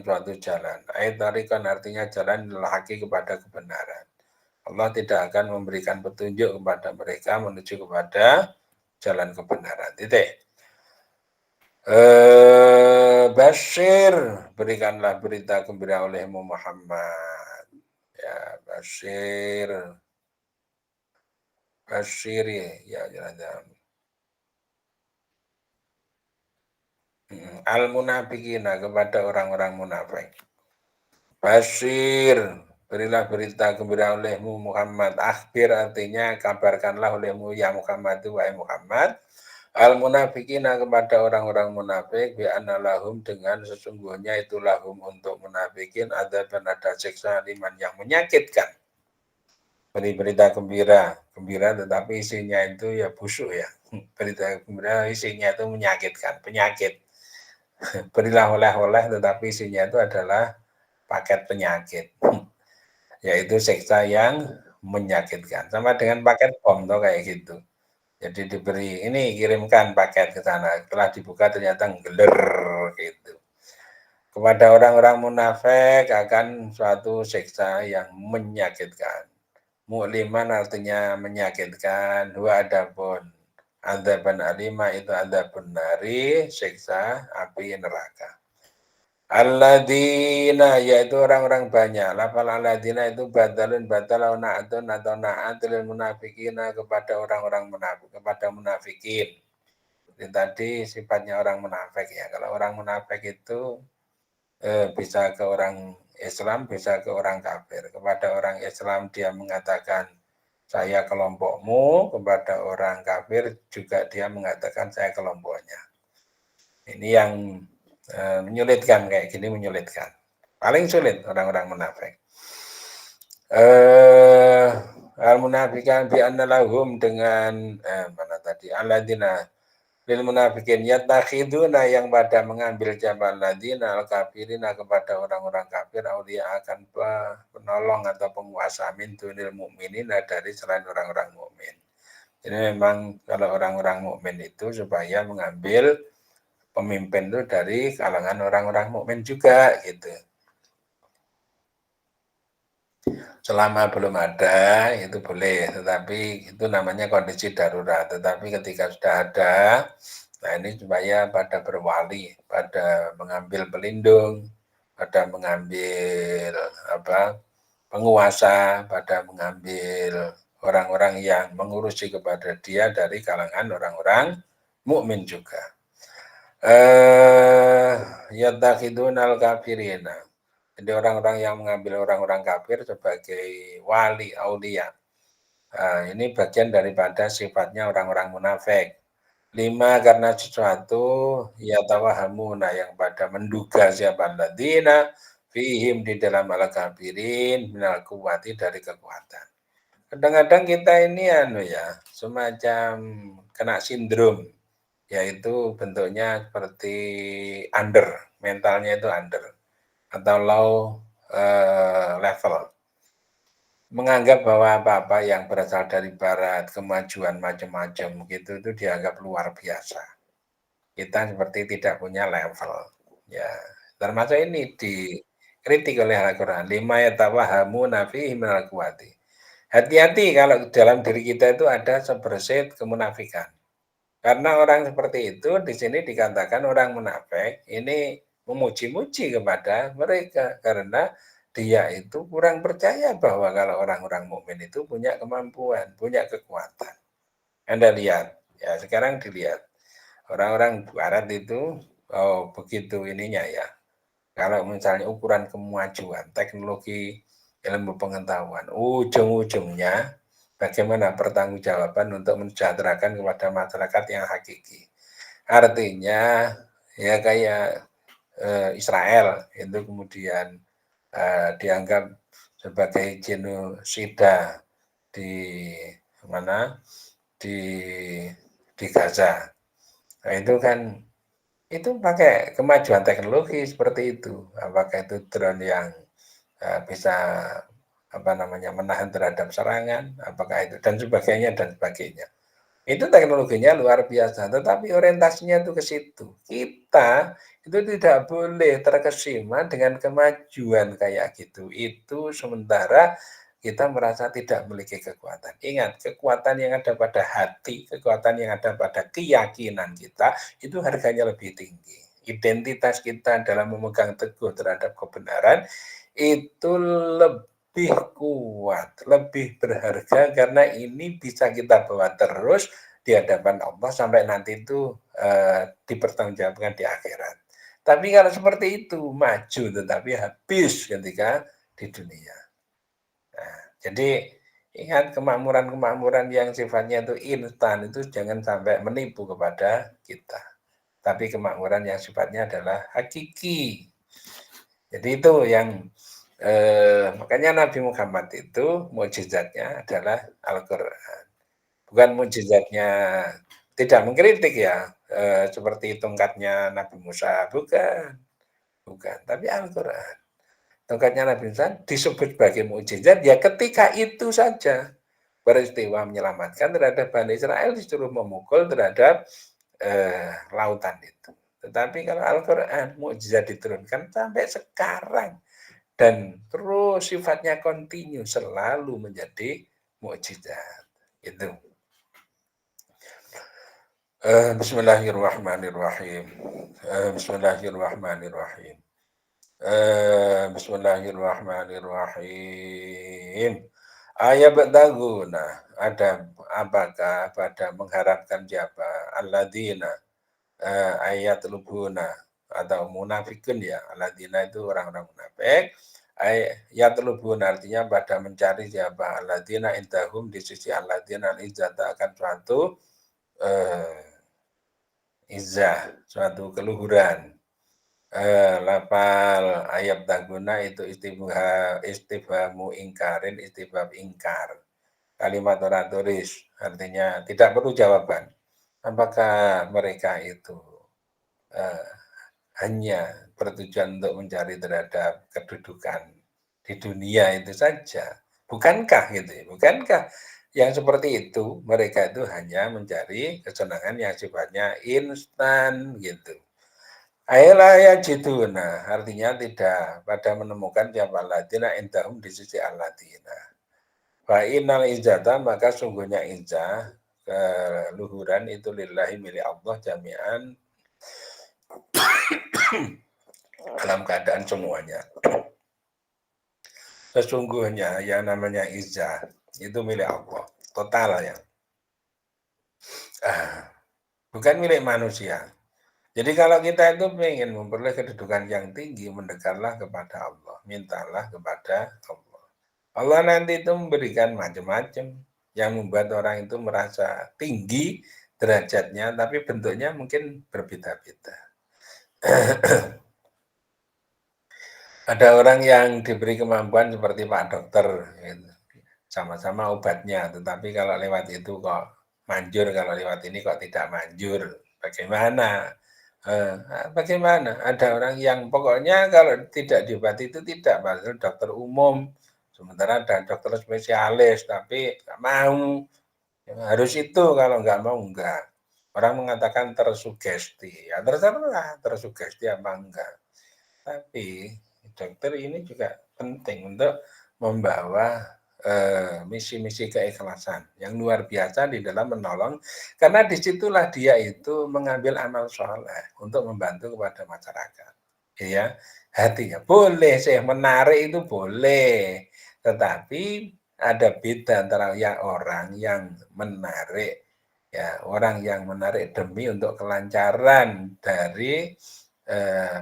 suatu jalan. Ayat tarikan artinya jalan laki kepada kebenaran. Allah tidak akan memberikan petunjuk kepada mereka menuju kepada jalan kebenaran. Titik. Basyir, berikanlah berita gembira olehmu Muhammad. Ya, Basyir. Basyir ya, jalan-jalan. Al-munafikina, kepada orang-orang munafik. Basyir, berilah berita gembira olehmu Muhammad. Akhbir artinya kabarkanlah olehmu ya Muhammad, wahai Muhammad. Al-munafikina, kepada orang-orang munafik, bi anna lahum, dengan sesungguhnya itu lahum untuk munafikin adzaban, ada siksa liman yang menyakitkan. Beri berita gembira tetapi isinya itu ya busuk ya. Berita gembira isinya itu menyakitkan, penyakit. Berilah oleh-oleh tetapi isinya itu adalah paket penyakit, yaitu siksa yang menyakitkan. Sama dengan paket bom tuh kayak gitu. Jadi diberi, ini kirimkan paket ke sana, setelah dibuka ternyata nggeler gitu. Kepada orang-orang munafik akan suatu siksa yang menyakitkan. Mu'liman artinya menyakitkan, wa adabun. Adzaban alima itu adzabun nari, siksa api neraka. Alladzina, yaitu orang-orang banyak. Lafal alladzina itu batalun batal na'atun atau na'atul munafikina, kepada orang-orang munafik, kepada munafikin. Jadi tadi sifatnya orang munafik ya. Kalau orang munafik itu bisa ke orang Islam, bisa ke orang kafir. Kepada orang Islam dia mengatakan saya kelompokmu, kepada orang kafir juga dia mengatakan saya kelompoknya. Ini yang menyulitkan, kayak gini menyulitkan. Paling sulit orang-orang munafik. Al-munafikan bi anna lahum, dengan mana tadi, alladzina lil munafikin yattakhiduna, yang pada mengambil jabal ladina al-kafirina, kepada orang-orang kafir, aulia akan penolong atau penguasa min dunil mukminin, dari selain orang-orang mukmin. Jadi memang kalau orang-orang mukmin itu supaya mengambil pemimpin itu dari kalangan orang-orang mukmin juga gitu. Selama belum ada itu boleh, tetapi itu namanya kondisi darurat. Tetapi ketika sudah ada, nah ini supaya pada berwali, pada mengambil pelindung, pada mengambil penguasa, pada mengambil orang-orang yang mengurusi kepada dia dari kalangan orang-orang mukmin juga. Yattakhidunal kafirina. Jadi orang-orang yang mengambil orang-orang kafir sebagai wali aulia. Ini bagian daripada sifatnya orang-orang munafik. 5, karena sesuatu ya tawahamuna, yang pada menduga siapa ladina fihim, di dalam al-kafirin minal kuwati, dari kekuatan. Kadang-kadang kita ini semacam kena sindrom, yaitu bentuknya seperti under, mentalnya itu under atau low level. Menganggap bahwa apa-apa yang berasal dari barat, kemajuan macam-macam gitu, itu dianggap luar biasa. Kita seperti tidak punya level. Ya, termasuk ini dikritik oleh Al-Quran. 5 yatawahamuna fihi minal quwwati. Hati-hati kalau dalam diri kita itu ada sebersit kemunafikan. Karena orang seperti itu di sini dikatakan orang munafik ini memuji-muji kepada mereka karena dia itu kurang percaya bahwa kalau orang-orang mukmin itu punya kemampuan, punya kekuatan. Anda lihat, ya sekarang dilihat orang-orang barat itu begitu ininya ya. Kalau misalnya ukuran kemajuan, teknologi, ilmu pengetahuan, ujung-ujungnya bagaimana pertanggungjawaban untuk mensejahterakan kepada masyarakat yang hakiki. Artinya ya kayak Israel itu kemudian dianggap sebagai genosida di mana di Gaza. Nah, itu kan itu pakai kemajuan teknologi seperti itu. Apakah itu drone yang bisa menahan terhadap serangan, apakah itu dan sebagainya. Itu teknologinya luar biasa, tetapi orientasinya itu ke situ. Kita itu tidak boleh terkesima dengan kemajuan kayak gitu. Itu sementara kita merasa tidak memiliki kekuatan. Ingat, kekuatan yang ada pada hati, kekuatan yang ada pada keyakinan kita, itu harganya lebih tinggi. Identitas kita dalam memegang teguh terhadap kebenaran, itu lebih kuat, lebih berharga, karena ini bisa kita bawa terus di hadapan Allah sampai nanti itu dipertanggungjawabkan di akhirat. Tapi kalau seperti itu, maju tetapi habis ketika di dunia. Nah, jadi ingat, kemakmuran-kemakmuran yang sifatnya itu instan itu jangan sampai menipu kepada kita. Tapi kemakmuran yang sifatnya adalah hakiki. Jadi itu yang makanya Nabi Muhammad itu mukjizatnya adalah Al-Quran. Bukan mukjizatnya tidak mengkritik ya, seperti tongkatnya Nabi Musa, bukan. Tapi Al-Quran. Tongkatnya Nabi Musa disebut sebagai mukjizat ya ketika itu saja. Peristiwa menyelamatkan terhadap Bani Israel disuruh memukul terhadap lautan itu. Tetapi kalau Al-Quran mukjizat diturunkan sampai sekarang dan terus sifatnya kontinu, selalu menjadi mukjizat. Itu. Bismillahirrahmanirrahim. Bismillahirrahmanirrahim. Bismillahirrahmanirrahim. Ayabtaguna, ada apakah pada mengharapkan siapa? Alladzina, ayatlubuna, atau munafikun ya. Alladzina itu orang-orang munafik. Ayatlubuna artinya pada mencari siapa? Alladzina indahum, di sisi alladzina izzata, akan suatu izzah, suatu keluhuran. Lapal ayat taguna itu istifhamu ingkarin, istifham ingkar. Kalimat oratoris, artinya tidak perlu jawaban. Apakah mereka itu hanya bertujuan untuk mencari terhadap kedudukan di dunia itu saja? Bukankah gitu? Bukankah yang seperti itu mereka itu hanya mencari kesenangan yang sifatnya instan gitu? Ayla jiduna, artinya tidak pada menemukan siapa ladina indahum di sisi al-ladina. Fa innal izzata, maka sungguhnya izzah, keluhuran itu lillahi milik Allah jami'an, dalam keadaan semuanya. Sesungguhnya yang namanya izzah itu milik Allah, total ya. Bukan milik manusia. Jadi kalau kita itu ingin memperoleh kedudukan yang tinggi, mendekatlah kepada Allah, mintalah kepada Allah. Allah nanti itu memberikan macam-macam yang membuat orang itu merasa tinggi derajatnya, tapi bentuknya mungkin berbeda-beda. Ada orang yang diberi kemampuan seperti Pak Dokter, gitu. Sama-sama obatnya, tetapi kalau lewat itu kok manjur, kalau lewat ini kok tidak manjur. Bagaimana? Bagaimana? Ada orang yang pokoknya kalau tidak diobati itu tidak, padahal dokter umum, sementara ada dokter spesialis, tapi nggak mau. Harus itu, kalau nggak mau enggak. Orang mengatakan tersugesti, ya terserah tersugesti apa enggak. Tapi dokter ini juga penting untuk membawa misi-misi keikhlasan yang luar biasa di dalam menolong, karena disitulah dia itu mengambil amal soleh untuk membantu kepada masyarakat. Ya, hatinya boleh sih menarik, itu boleh, tetapi ada beda antara orang yang menarik, ya, orang yang menarik demi untuk kelancaran dari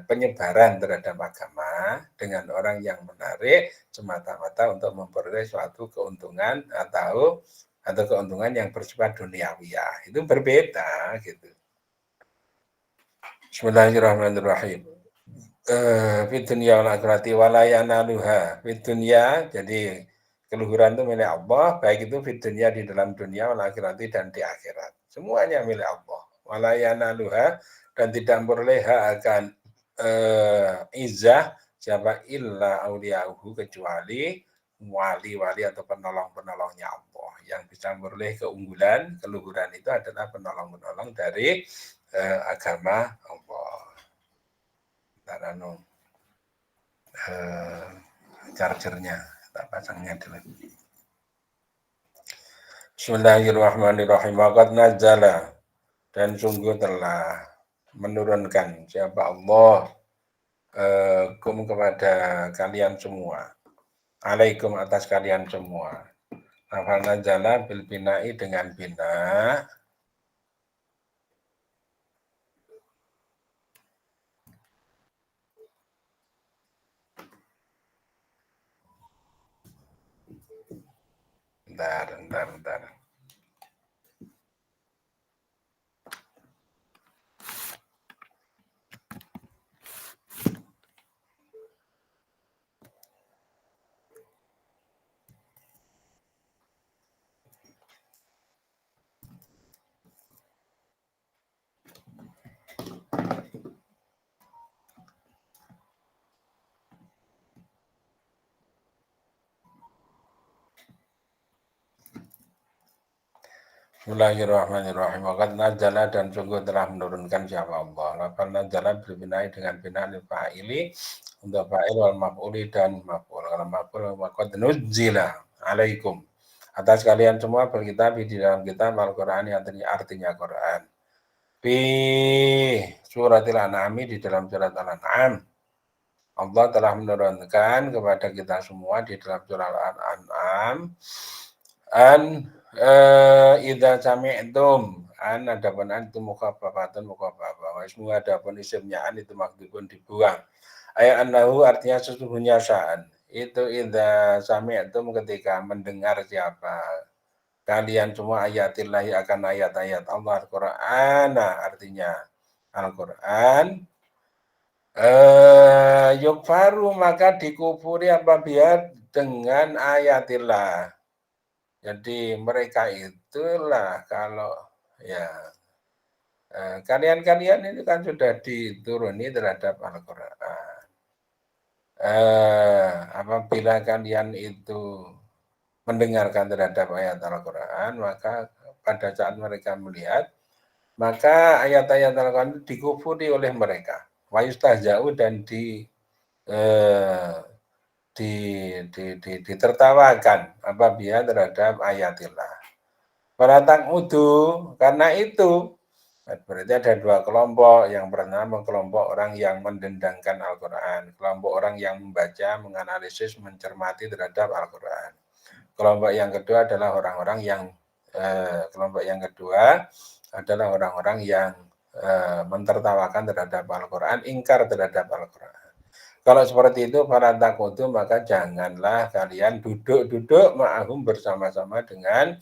penyebaran terhadap agama, dengan orang yang menarik semata-mata untuk memperoleh suatu keuntungan atau keuntungan yang bersifat duniawiyah. Itu berbeda gitu. Bismillahirrahmanirrahim. Fid dunya wal akhirati wala yanaluha. Fid dunya, jadi keluhuran itu milik Allah, baik itu fid dunya, di dalam dunia, wal akhirati, dan di akhirat. Semuanya milik Allah. Wala yanaluha, dan tidak memperoleh akan izzah siapa illa auliyauhu, kecuali wali-wali atau penolong-penolongnya Allah. Yang bisa memperoleh keunggulan, keluhuran itu adalah penolong-penolong dari agama Allah. Tarano chargernya Tak pasangnya dulu. Bismillahirrahmanirrahim. Waqad nazala, dan sungguh telah menurunkan siapa Allah kum kepada kalian semua, alaikum atas kalian semua. Lafal nazala bil bina'i dengan bina, bentar. Bismillahirrahmanirrahim. Waqad nazala, dan sungguh telah menurunkan siapa Allah. Lafal nazala berbinai dengan bina lil fa'ili untuk fa'il wal maf'uli dan maf'ul. Kalau maf'ul waqad nuzila alaikum, atas kalian semua berkitab di dalam kitab Al-Qur'an yang artinya Quran. Fi suratil An'am, di dalam surat Al-An'am, Allah telah menurunkan kepada kita semua di dalam surat Al-An'am idza sami'tum, an adapun antum mukhafafatun mukhafafah, wa ismu adapun isimnya an itu maktubun dibuang. Ayat annahu artinya sesungguhnya sya'an itu idza sami'tum ketika mendengar siapa kalian semua ayatillahi akan ayat-ayat Allah Al-Qur'an, artinya Al-Qur'an, yukfaru maka dikufuri apabila dengan ayatillah. Jadi mereka itulah kalau ya kalian itu kan sudah dituruni terhadap Al-Qur'an. Apabila kalian itu mendengarkan terhadap ayat Al-Qur'an, maka pada saat mereka melihat, maka ayat-ayat Al-Qur'an dikufuri oleh mereka. Wa yustahza'u, dan ditertawakan apabila terhadap ayatillah. Para takudu, karena itu berarti ada dua kelompok. Yang pertama kelompok orang yang mendendangkan Al-Quran, kelompok orang yang membaca, menganalisis, mencermati terhadap Al-Quran. Kelompok yang kedua adalah orang-orang yang mentertawakan terhadap Al-Quran, ingkar terhadap Al-Quran. Kalau seperti itu, para takudu, maka janganlah kalian duduk ma'ahum bersama-sama dengan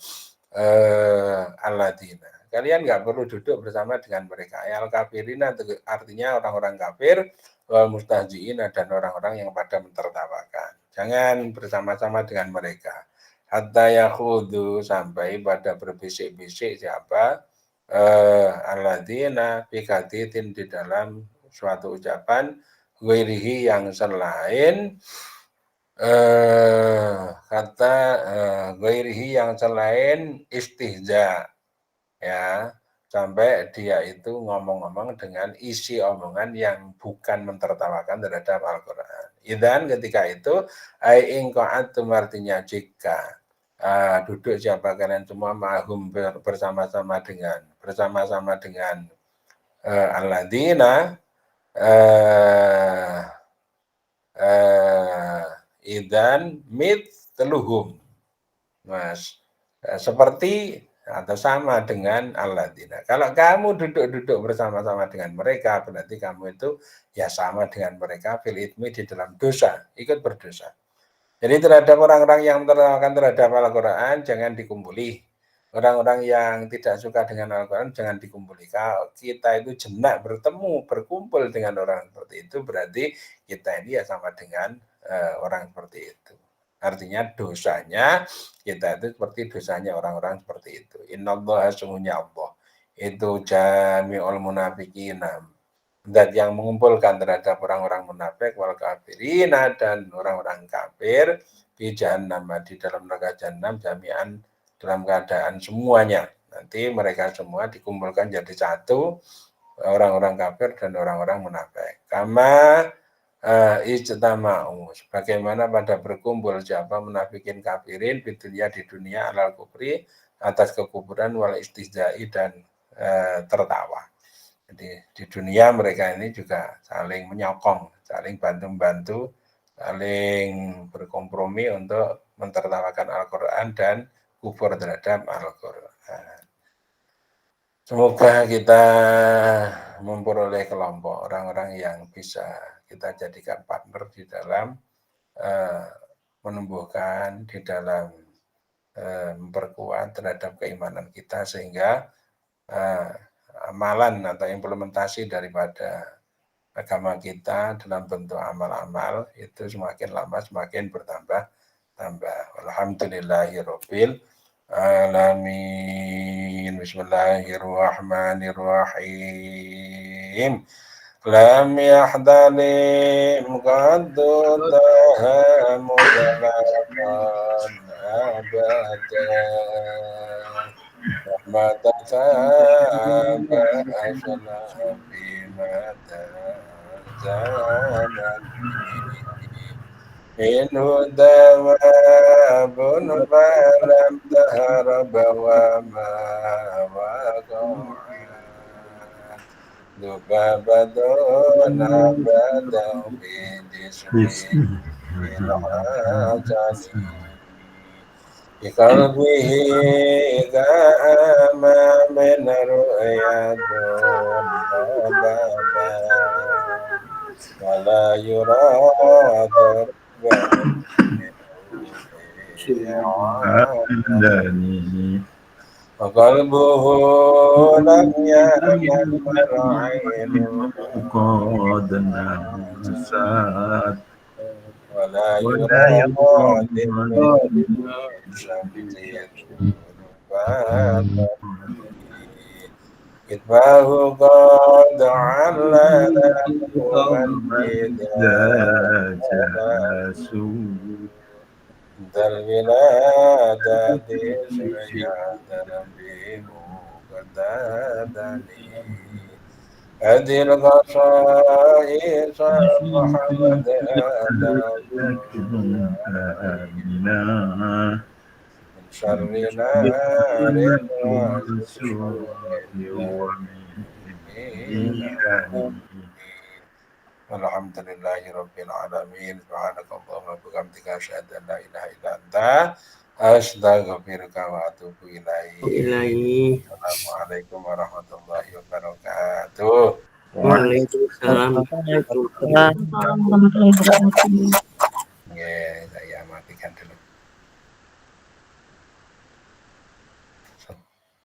alladzina. Kalian nggak perlu duduk bersama dengan mereka. Al-kafirina artinya orang-orang kafir, wal mustahzi'ina, dan orang-orang yang pada mentertawakan. Jangan bersama-sama dengan mereka. Hatta yakhudu, sampai pada berbisik-bisik siapa alladzina bikatitin, di dalam suatu ucapan, wirihi yang selain kata wirihi yang selain istihza, ya, sampai dia itu ngomong-ngomong dengan isi omongan yang bukan mentertawakan terhadap Al-Quran. Idan ketika itu ai ingqa'atum, artinya jika duduk siapa kalian semua ma'hum bersama-sama dengan alladzina, idan mithluhum, Mas, seperti atau sama dengan alladzina. Kalau kamu duduk bersama-sama dengan mereka, berarti kamu itu ya sama dengan mereka fil itsmi, di dalam dosa, ikut berdosa. Jadi terhadap orang-orang yang menertawakan terhadap Al-Quran jangan dikumpuli. Orang-orang yang tidak suka dengan Al-Quran jangan dikumpuli. Kalau kita itu jenak berkumpul dengan orang seperti itu, berarti kita ini ya sama dengan orang seperti itu. Artinya dosanya kita itu seperti dosanya orang-orang seperti itu. Innallaha, sungguhnya Allah itu jami'ul munafiqina, dan yang mengumpulkan terhadap orang-orang munafik, wal kafirina, dan orang-orang kafir, di jahannam, di dalam neraka jahanam, jami'an, dalam keadaan semuanya. Nanti mereka semua dikumpulkan jadi satu, orang-orang kafir dan orang-orang munafik. Kama ijtama'u, sebagaimana pada berkumpul siapa munafikin kafirin di dunia alal kufri, atas kekufuran wal istihza'i dan tertawa. Jadi di dunia mereka ini juga saling menyokong, saling bantu-bantu, saling berkompromi untuk mentertawakan Al-Quran dan kufur terhadap Al-Quran. Semoga kita memperoleh kelompok orang-orang yang bisa kita jadikan partner di dalam menumbuhkan, di dalam memperkuat terhadap keimanan kita, sehingga amalan atau implementasi daripada agama kita dalam bentuk amal-amal itu semakin lama semakin bertambah. Alhamdulillahirabbil alamin. Bismillahirrahmanirrahim. Lam yahdalim qaddudaha mudalakan abadan rahmataka ba'asana bimata zamani minhu dawabun falam taharaba wa ma waqa'a dubabadun abadaw bidismi ilhajani biqalbihi ga'ama min ru'yadun bababan wala yuradur wa qalbuhu lam ya'mal mar'ainu qadnasat wala yuradur syamtir itbahu qad 'allana man jasu dal wiladati syayadana bimu qadadani adil qasa'is Muhammad amina syarri narin Alhamdulillahirabbil alamin. Subhanakallahumma wa bihamdika asyhadu an la ilaha illa anta astaghfiruka wa atubu ilaik. Assalamualaikum warahmatullahi wabarakatuh. Waalaikumsalam. Nggih, saya matikan dulu.